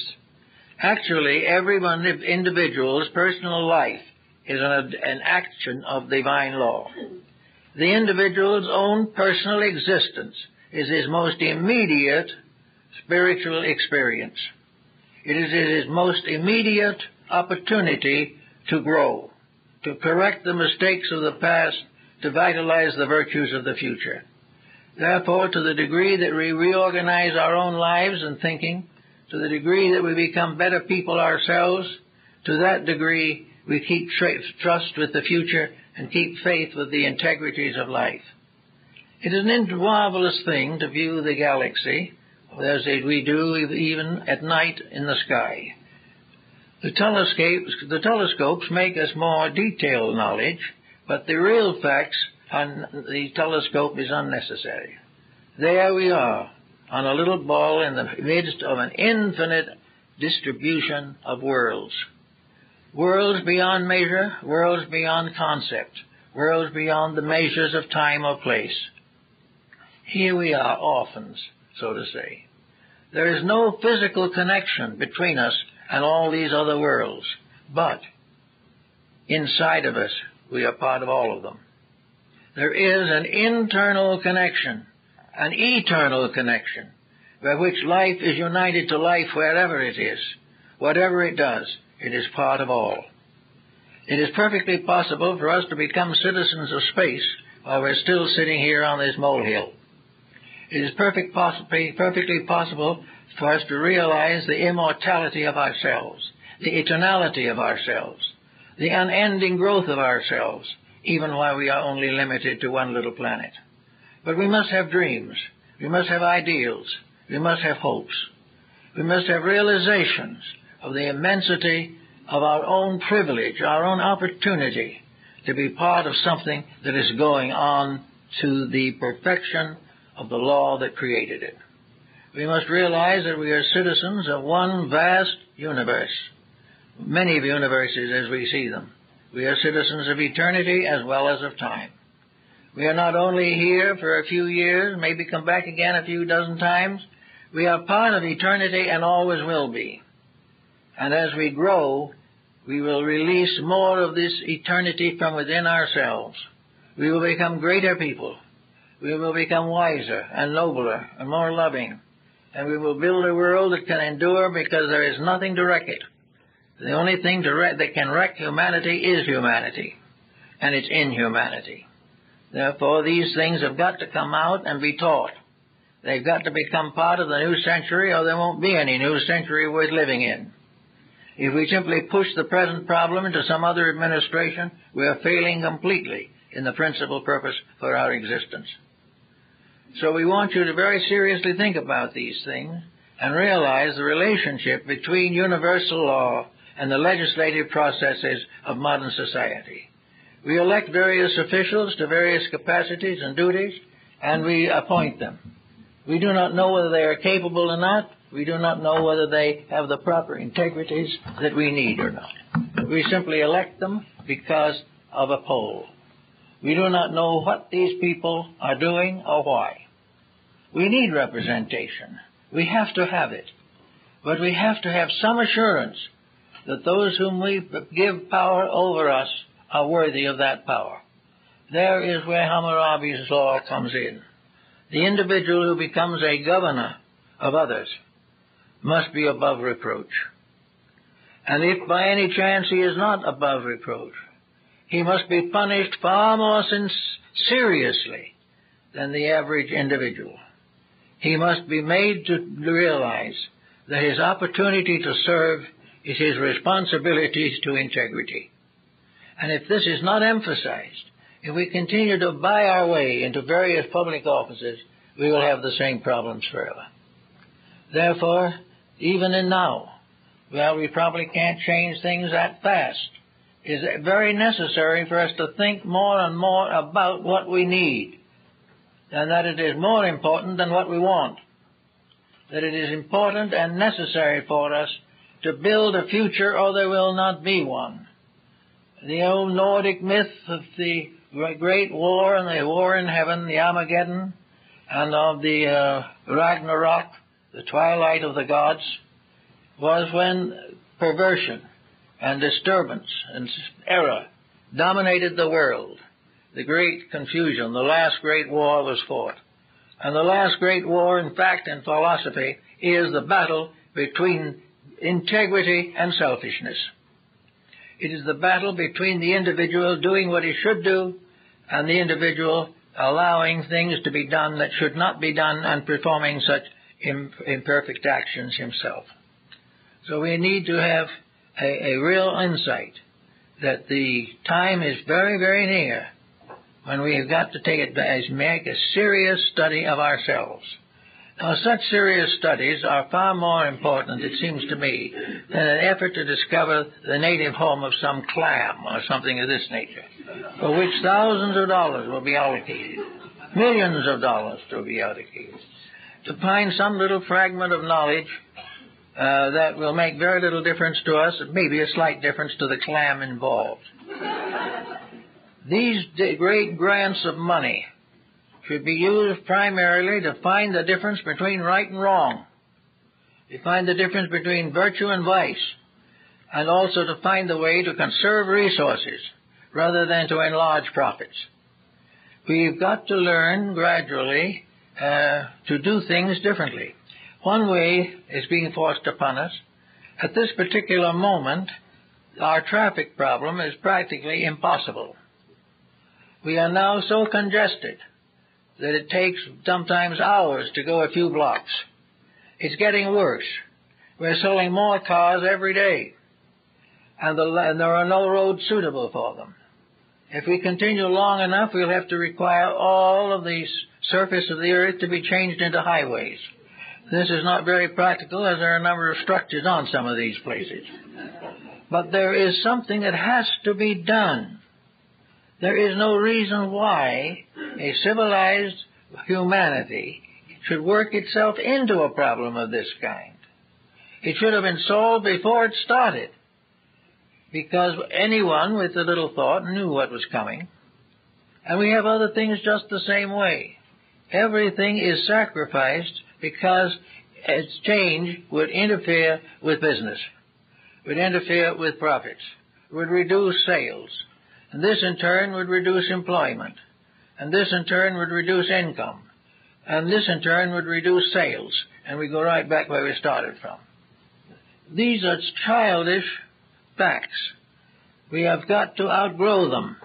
Actually, every individual's personal life is an action of divine law. The individual's own personal existence is his most immediate spiritual experience. It is his most immediate opportunity to grow, to correct the mistakes of the past, to vitalize the virtues of the future. Therefore, to the degree that we reorganize our own lives and thinking, to the degree that we become better people ourselves, to that degree we keep trust with the future and keep faith with the integrities of life. It is a marvelous thing to view the galaxy, as we do even at night in the sky. The telescopes make us more detailed knowledge, but the real facts on the telescope is unnecessary. There we are, on a little ball in the midst of an infinite distribution of worlds. Worlds beyond measure, worlds beyond concept, worlds beyond the measures of time or place. Here we are, orphans, so to say. There is no physical connection between us and all these other worlds, but inside of us, we are part of all of them. There is an internal connection, an eternal connection, by which life is united to life wherever it is. Whatever it does, it is part of all. It is perfectly possible for us to become citizens of space while we're still sitting here on this molehill. It is perfectly possible for us to realize the immortality of ourselves, the eternality of ourselves, the unending growth of ourselves, even while we are only limited to one little planet. But we must have dreams. We must have ideals. We must have hopes. We must have realizations of the immensity of our own privilege, our own opportunity to be part of something that is going on to the perfection of the law that created it. We must realize that we are citizens of one vast universe, many universes as we see them. We are citizens of eternity as well as of time. We are not only here for a few years, maybe come back again a few dozen times. We are part of eternity and always will be. And as we grow, we will release more of this eternity from within ourselves. We will become greater people. We will become wiser and nobler and more loving. And we will build a world that can endure because there is nothing to wreck it. The only thing that can wreck humanity is humanity. And it's in humanity. Therefore, these things have got to come out and be taught. They've got to become part of the new century, or there won't be any new century worth living in. If we simply push the present problem into some other administration, we are failing completely in the principal purpose for our existence. So we want you to very seriously think about these things and realize the relationship between universal law and the legislative processes of modern society. We elect various officials to various capacities and duties, and we appoint them. We do not know whether they are capable or not. We do not know whether they have the proper integrities that we need or not. We simply elect them because of a poll. We do not know what these people are doing or why. We need representation. We have to have it. But we have to have some assurance that those whom we give power over us are worthy of that power. There is where Hammurabi's law comes in. The individual who becomes a governor of others must be above reproach. And if by any chance he is not above reproach, he must be punished far more seriously than the average individual. He must be made to realize that his opportunity to serve is his responsibility to integrity. And if this is not emphasized, if we continue to buy our way into various public offices, we will have the same problems forever. Therefore, even in now, while we probably can't change things that fast, it is very necessary for us to think more and more about what we need, and that it is more important than what we want, that it is important and necessary for us to build a future or there will not be one. The old Nordic myth of the great war and the war in heaven, the Armageddon, and of the Ragnarok, the twilight of the gods, was when perversion and disturbance and error dominated the world. The great confusion, the last great war was fought. And the last great war, in fact, in philosophy, is the battle between integrity and selfishness. It is the battle between the individual doing what he should do and the individual allowing things to be done that should not be done and performing such imperfect actions himself. So we need to have a real insight that the time is very, very near when we have got to make a serious study of ourselves. Now, such serious studies are far more important, it seems to me, than an effort to discover the native home of some clam or something of this nature, for which thousands of dollars will be allocated, millions of dollars to be allocated, to find some little fragment of knowledge that will make very little difference to us, maybe a slight difference to the clam involved. These great grants of money should be used primarily to find the difference between right and wrong, to find the difference between virtue and vice, and also to find the way to conserve resources rather than to enlarge profits. We've got to learn gradually to do things differently. One way is being forced upon us. At this particular moment, our traffic problem is practically impossible. We are now so congested that it takes sometimes hours to go a few blocks. It's getting worse. We're selling more cars every day, and there are no roads suitable for them. If we continue long enough, we'll have to require all of the surface of the earth to be changed into highways. This is not very practical, as there are a number of structures on some of these places. But there is something that has to be done. There is no reason why a civilized humanity should work itself into a problem of this kind. It should have been solved before it started, because anyone with a little thought knew what was coming. And we have other things just the same way. Everything is sacrificed because its change would interfere with business, would interfere with profits, would reduce sales. And this in turn would reduce employment. And this in turn would reduce income. And this in turn would reduce sales. And we go right back where we started from. These are childish facts. We have got to outgrow them.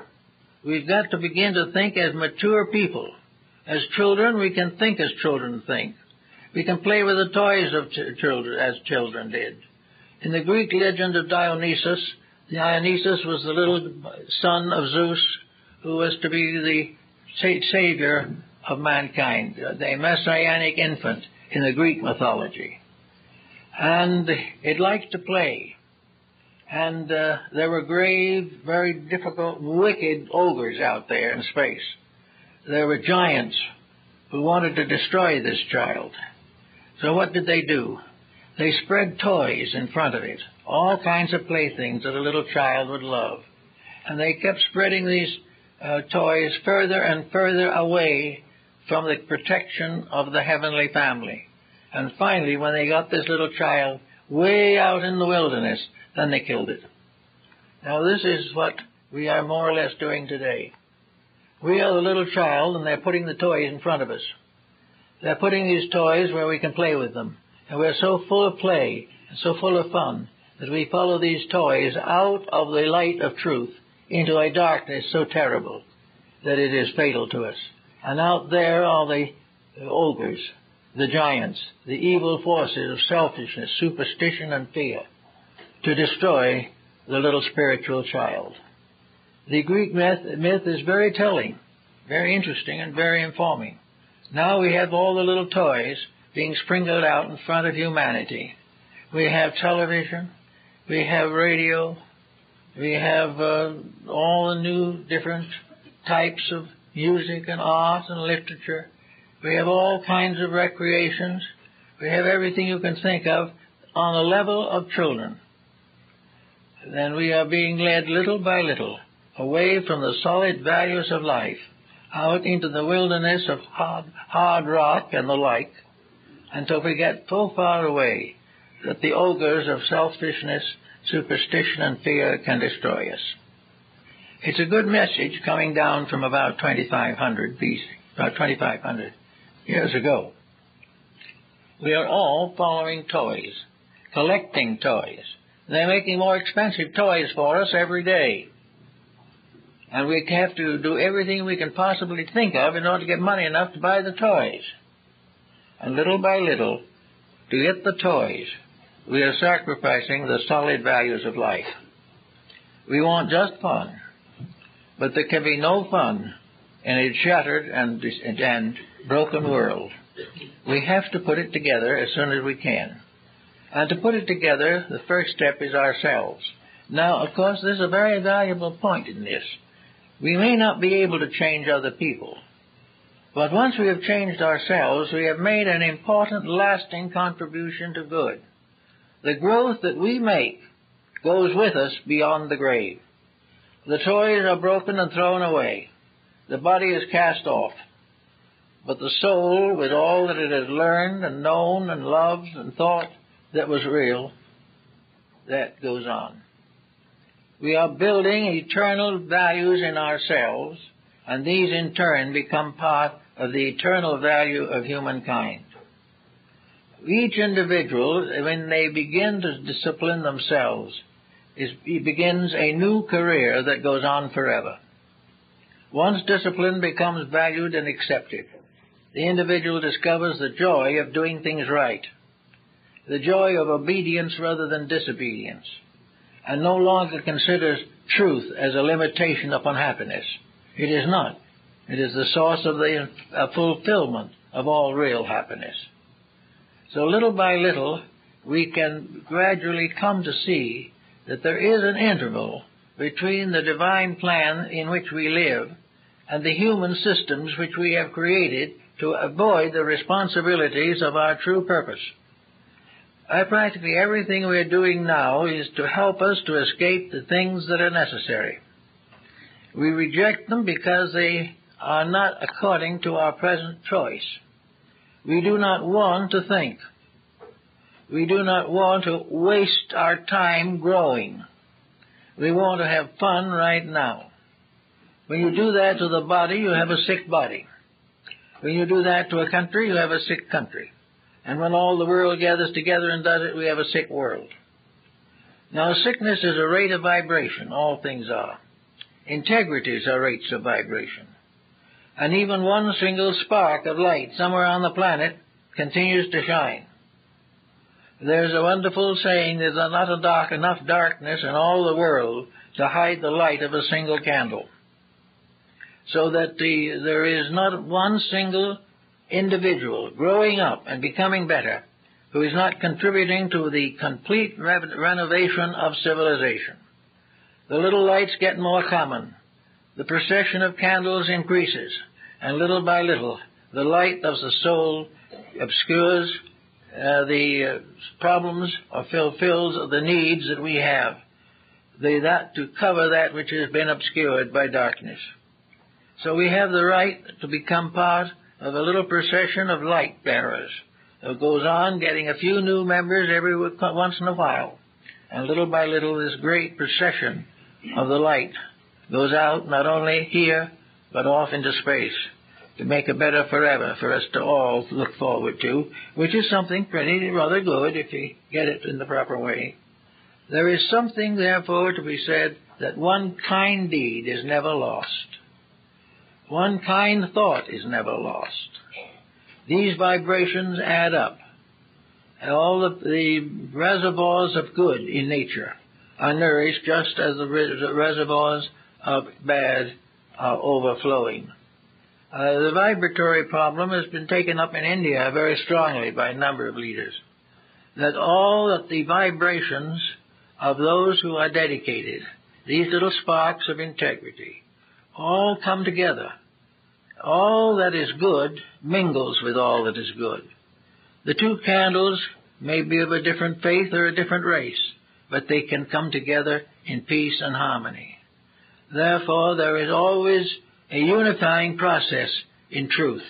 We've got to begin to think as mature people. As children, we can think as children think. We can play with the toys of children as children did. In the Greek legend of Dionysus was the little son of Zeus who was to be the savior of mankind, the messianic infant in the Greek mythology. And it liked to play. And there were grave, very difficult, wicked ogres out there in space. There were giants who wanted to destroy this child. So what did they do? They spread toys in front of it, all kinds of playthings that a little child would love. And they kept spreading these toys further and further away from the protection of the heavenly family. And finally, when they got this little child way out in the wilderness, then they killed it. Now this is what we are more or less doing today. We are the little child, and they're putting the toys in front of us. They're putting these toys where we can play with them. And we're so full of play and so full of fun that we follow these toys out of the light of truth into a darkness so terrible that it is fatal to us. And out there are the ogres, the giants, the evil forces of selfishness, superstition, and fear to destroy the little spiritual child. The Greek myth is very telling, very interesting, and very informing. Now we have all the little toys being sprinkled out in front of humanity. We have television, we have radio, we have all the new different types of music and art and literature. We have all kinds of recreations. We have everything you can think of on the level of children. Then we are being led little by little away from the solid values of life, out into the wilderness of hard rock and the like, until we get so far away that the ogres of selfishness, superstition, and fear can destroy us. It's a good message coming down from about 2500 BC, about 2500 years ago. We are all following toys, collecting toys. They're making more expensive toys for us every day. And we have to do everything we can possibly think of in order to get money enough to buy the toys. And little by little, to get the toys, we are sacrificing the solid values of life. We want just fun, but there can be no fun in a shattered and broken world. We have to put it together as soon as we can. And to put it together, the first step is ourselves. Now, of course, there's a very valuable point in this. We may not be able to change other people, but once we have changed ourselves, we have made an important, lasting contribution to good. The growth that we make goes with us beyond the grave. The toys are broken and thrown away. The body is cast off. But the soul, with all that it has learned and known and loved and thought that was real, that goes on. We are building eternal values in ourselves, and these in turn become part of the eternal value of humankind. Each individual, when they begin to discipline themselves, he begins a new career that goes on forever. Once discipline becomes valued and accepted, the individual discovers the joy of doing things right, the joy of obedience rather than disobedience, and no longer considers truth as a limitation upon happiness. It is not. It is the source of the fulfillment of all real happiness. So little by little, we can gradually come to see that there is an interval between the divine plan in which we live and the human systems which we have created to avoid the responsibilities of our true purpose. Practically everything we are doing now is to help us to escape the things that are necessary. We reject them because they are not according to our present choice. We do not want to think. We do not want to waste our time growing. We want to have fun right now. When you do that to the body, you have a sick body. When you do that to a country, you have a sick country. And when all the world gathers together and does it, we have a sick world. Now, sickness is a rate of vibration. All things are. Integrities are rates of vibration. And even one single spark of light somewhere on the planet continues to shine. There's a wonderful saying, there's not enough darkness in all the world to hide the light of a single candle. So that there is not one single individual growing up and becoming better who is not contributing to the complete renovation of civilization. The little lights get more common. The procession of candles increases, and little by little, the light of the soul obscures the problems or fulfills the needs that we have, to cover that which has been obscured by darkness. So we have the right to become part of a little procession of light bearers that goes on getting a few new members every once in a while. And little by little, this great procession of the light goes out not only here, but off into space to make a better forever for us to all look forward to, which is something rather good if you get it in the proper way. There is something, therefore, to be said that one kind deed is never lost. One kind thought is never lost. These vibrations add up. And all the reservoirs of good in nature are nourished just as the reservoirs of bad are overflowing. The vibratory problem has been taken up in India very strongly by a number of leaders. That all of the vibrations of those who are dedicated, these little sparks of integrity, all come together. All that is good mingles with all that is good. The two candles may be of a different faith or a different race, but they can come together in peace and harmony. Therefore, there is always a unifying process in truth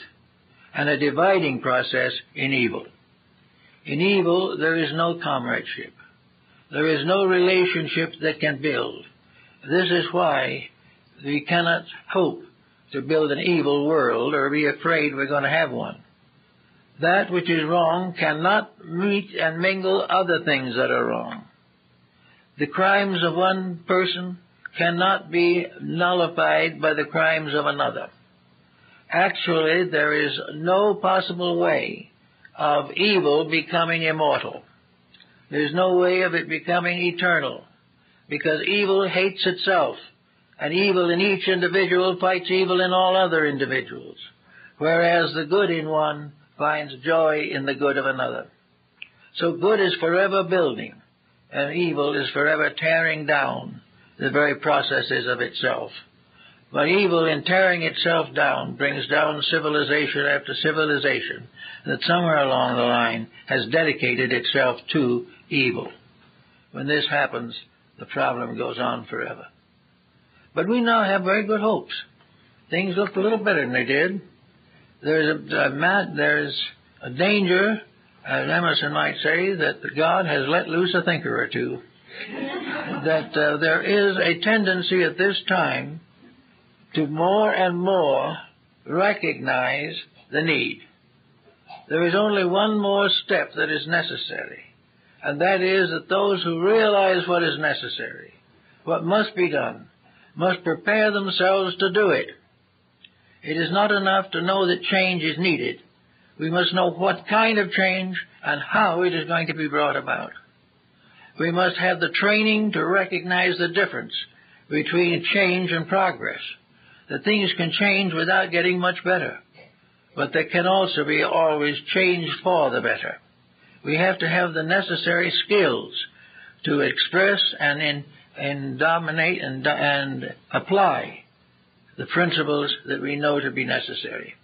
and a dividing process in evil. In evil, there is no comradeship. There is no relationship that can build. This is why we cannot hope to build an evil world or be afraid we're going to have one. That which is wrong cannot meet and mingle other things that are wrong. The crimes of one person cannot be nullified by the crimes of another. Actually, there is no possible way of evil becoming immortal. There's no way of it becoming eternal, because evil hates itself, and evil in each individual fights evil in all other individuals, whereas the good in one finds joy in the good of another. So good is forever building, and evil is forever tearing down the very processes of itself. But evil, in tearing itself down, brings down civilization after civilization that somewhere along the line has dedicated itself to evil. When this happens, the problem goes on forever. But we now have very good hopes. Things look a little better than they did. There's a danger, as Emerson might say, that God has let loose a thinker or two. That there is a tendency at this time to more and more recognize the need. There is only one more step that is necessary, and that is that those who realize what is necessary, what must be done, must prepare themselves to do it. It is not enough to know that change is needed. We must know what kind of change and how it is going to be brought about. We must have the training to recognize the difference between change and progress. That things can change without getting much better, but they can also be always changed for the better. We have to have the necessary skills to express and dominate and apply the principles that we know to be necessary.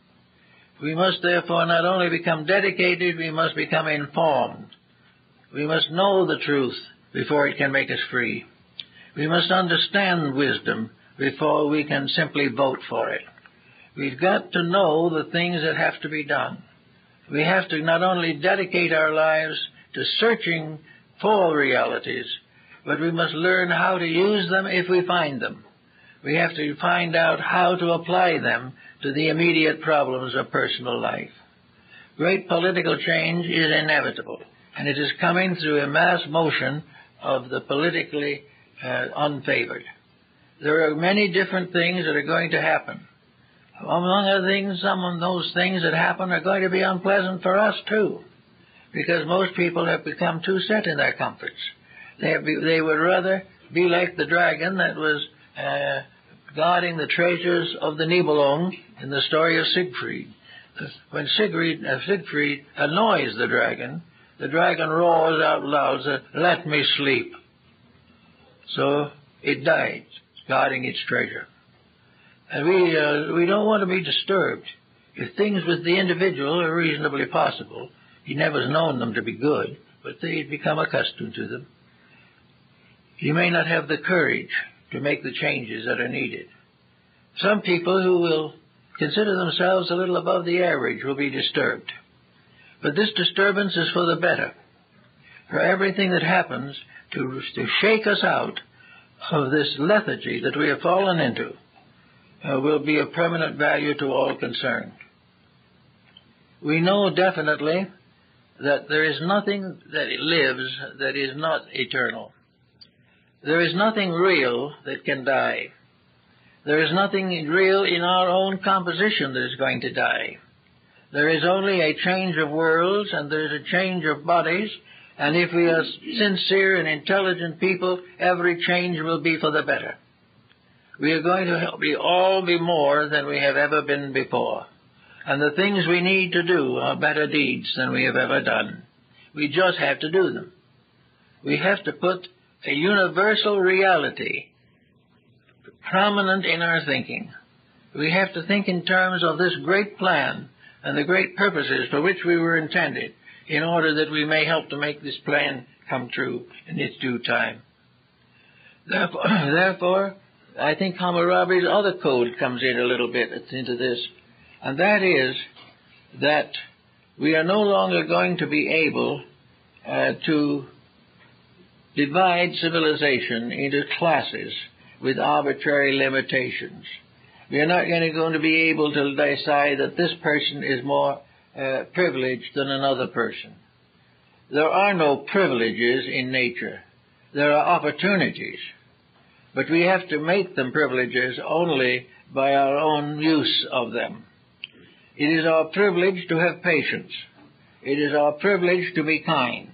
We must therefore not only become dedicated, we must become informed. We must know the truth before it can make us free. We must understand wisdom before we can simply vote for it. We've got to know the things that have to be done. We have to not only dedicate our lives to searching for realities, but we must learn how to use them if we find them. We have to find out how to apply them to the immediate problems of personal life. Great political change is inevitable, and it is coming through a mass motion of the politically unfavored. There are many different things that are going to happen. Among other things, some of those things that happen are going to be unpleasant for us too, because most people have become too set in their comforts. They would rather be like the dragon that was guarding the treasures of the Nibelung in the story of Siegfried. When Siegfried annoys the dragon roars out loud, says, "Let me sleep." So it died, guarding its treasure. And we don't want to be disturbed. If things with the individual are reasonably possible, he never has known them to be good, but they become accustomed to them. He may not have the courage to make the changes that are needed. Some people who will consider themselves a little above the average will be disturbed. But this disturbance is for the better. For everything that happens to shake us out of this lethargy that we have fallen into will be of permanent value to all concerned. We know definitely that there is nothing that lives that is not eternal. There is nothing real that can die. There is nothing real in our own composition that is going to die. There is only a change of worlds, and there is a change of bodies, and if we are sincere and intelligent people, every change will be for the better. We are going to all be more than we have ever been before, and the things we need to do are better deeds than we have ever done. We just have to do them. We have to put a universal reality prominent in our thinking. We have to think in terms of this great plan and the great purposes for which we were intended, in order that we may help to make this plan come true in its due time. Therefore, I think Hammurabi's other code comes in a little bit into this, and that is that we are no longer going to be able to divide civilization into classes with arbitrary limitations. We are not going to be able to decide that this person is more privileged than another person. There are no privileges in nature. There are opportunities. But we have to make them privileges only by our own use of them. It is our privilege to have patience. It is our privilege to be kind.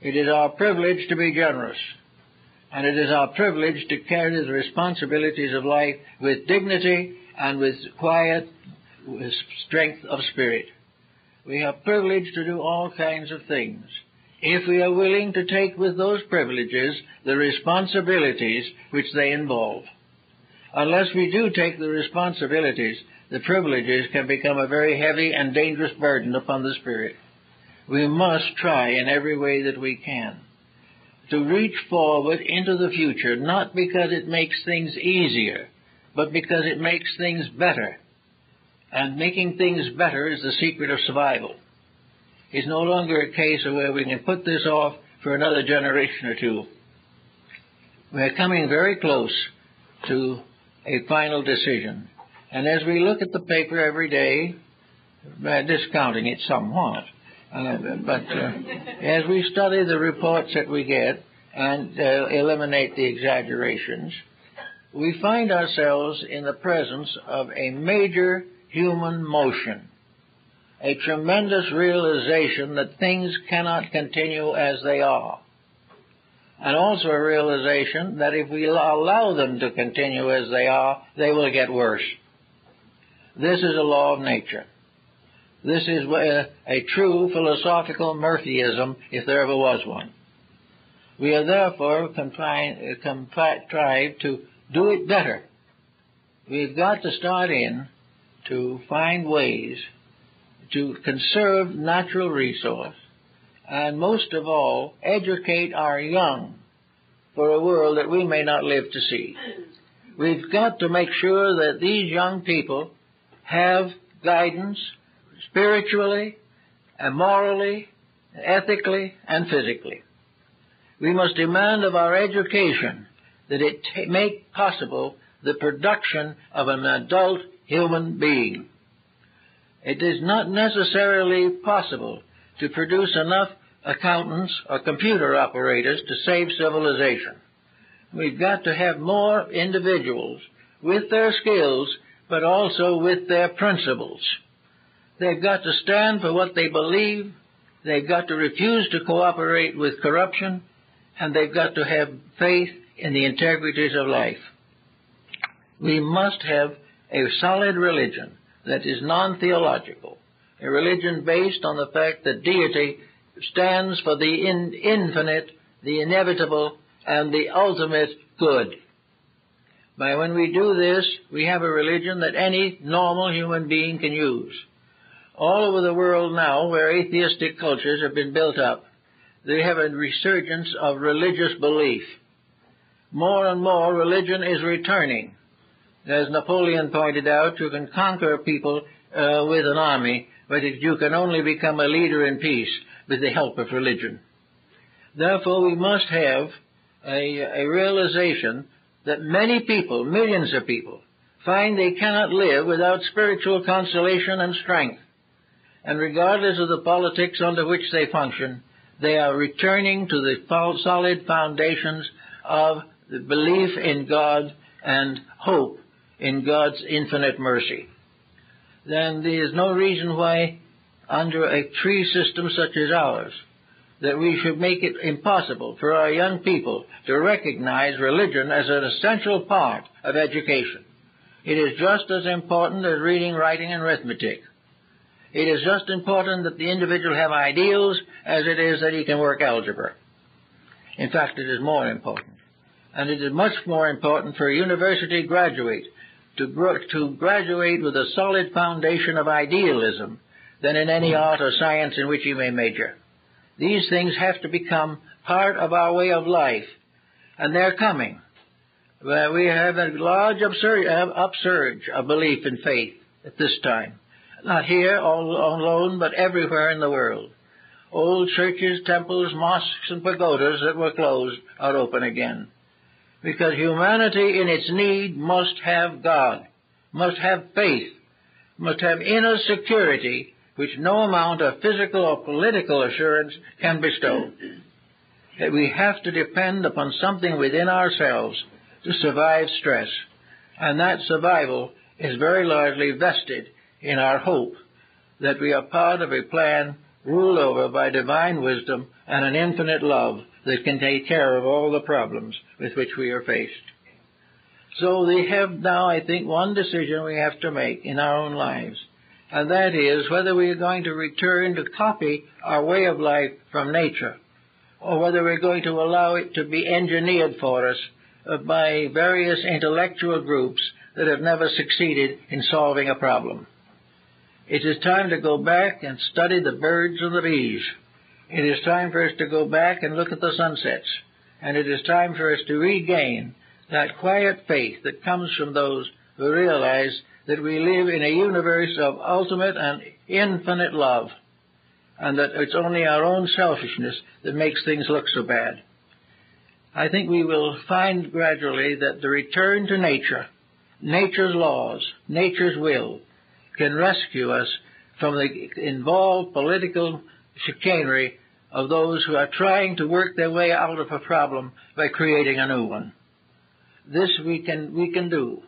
It is our privilege to be generous. And it is our privilege to carry the responsibilities of life with dignity and with quiet, with strength of spirit. We have privilege to do all kinds of things, if we are willing to take with those privileges the responsibilities which they involve. Unless we do take the responsibilities, the privileges can become a very heavy and dangerous burden upon the spirit. We must try in every way that we can to reach forward into the future, not because it makes things easier, but because it makes things better. And making things better is the secret of survival. It's no longer a case of where we can put this off for another generation or two. We're coming very close to a final decision. And as we look at the paper every day, discounting it somewhat, But as we study the reports that we get and eliminate the exaggerations, we find ourselves in the presence of a major human motion, a tremendous realization that things cannot continue as they are, and also a realization that if we allow them to continue as they are, they will get worse. This is a law of nature. This is a true philosophical Murphyism, if there ever was one. We are therefore contrived to do it better. We've got to start in to find ways to conserve natural resource, and most of all, educate our young for a world that we may not live to see. We've got to make sure that these young people have guidance spiritually, and morally, ethically, and physically. We must demand of our education that it make possible the production of an adult human being. It is not necessarily possible to produce enough accountants or computer operators to save civilization. We've got to have more individuals with their skills, but also with their principles. They've got to stand for what they believe, they've got to refuse to cooperate with corruption, and they've got to have faith in the integrities of life. We must have a solid religion that is non-theological, a religion based on the fact that deity stands for the infinite, the inevitable, and the ultimate good. By when we do this, we have a religion that any normal human being can use. All over the world now, where atheistic cultures have been built up, they have a resurgence of religious belief. More and more, religion is returning. As Napoleon pointed out, you can conquer people with an army, but you can only become a leader in peace with the help of religion. Therefore, we must have a realization that many people, millions of people, find they cannot live without spiritual consolation and strength. And regardless of the politics under which they function, they are returning to the solid foundations of the belief in God and hope in God's infinite mercy. Then there is no reason why, under a tree system such as ours, that we should make it impossible for our young people to recognize religion as an essential part of education. It is just as important as reading, writing, and arithmetic. It is just important that the individual have ideals as it is that he can work algebra. In fact, it is more important. And it is much more important for a university graduate to graduate with a solid foundation of idealism than in any art or science in which he may major. These things have to become part of our way of life, and they're coming. We have a large upsurge of belief in faith at this time. Not here alone, but everywhere in the world. Old churches, temples, mosques, and pagodas that were closed are open again. Because humanity in its need must have God, must have faith, must have inner security, which no amount of physical or political assurance can bestow. That we have to depend upon something within ourselves to survive stress, and that survival is very largely vested in our hope that we are part of a plan ruled over by divine wisdom and an infinite love that can take care of all the problems with which we are faced. So we have now, I think, one decision we have to make in our own lives, and that is whether we are going to return to copy our way of life from nature, or whether we're going to allow it to be engineered for us by various intellectual groups that have never succeeded in solving a problem. It is time to go back and study the birds and the bees. It is time for us to go back and look at the sunsets. And it is time for us to regain that quiet faith that comes from those who realize that we live in a universe of ultimate and infinite love, and that it's only our own selfishness that makes things look so bad. I think we will find gradually that the return to nature, nature's laws, nature's will, can rescue us from the involved political chicanery of those who are trying to work their way out of a problem by creating a new one. This we can do.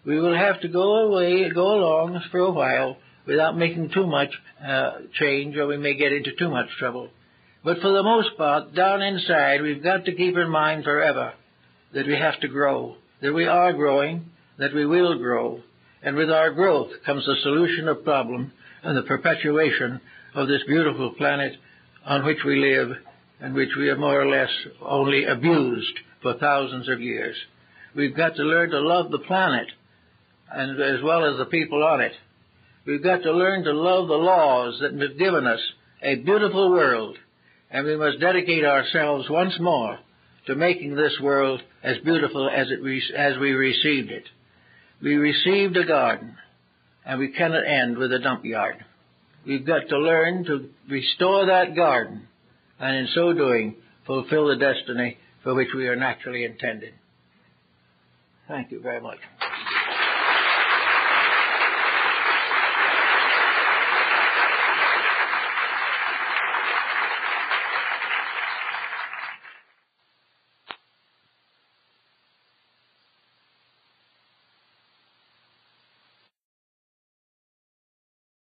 We will have to go along for a while without making too much change, or we may get into too much trouble. But for the most part, down inside, we've got to keep in mind forever that we have to grow, that we are growing, that we will grow, and with our growth comes the solution of problems and the perpetuation of this beautiful planet on which we live and which we have more or less only abused for thousands of years. We've got to learn to love the planet and as well as the people on it. We've got to learn to love the laws that have given us a beautiful world, and we must dedicate ourselves once more to making this world as beautiful as we received it. We received a garden, and we cannot end with a dump yard. We've got to learn to restore that garden, and in so doing, fulfill the destiny for which we are naturally intended. Thank you very much.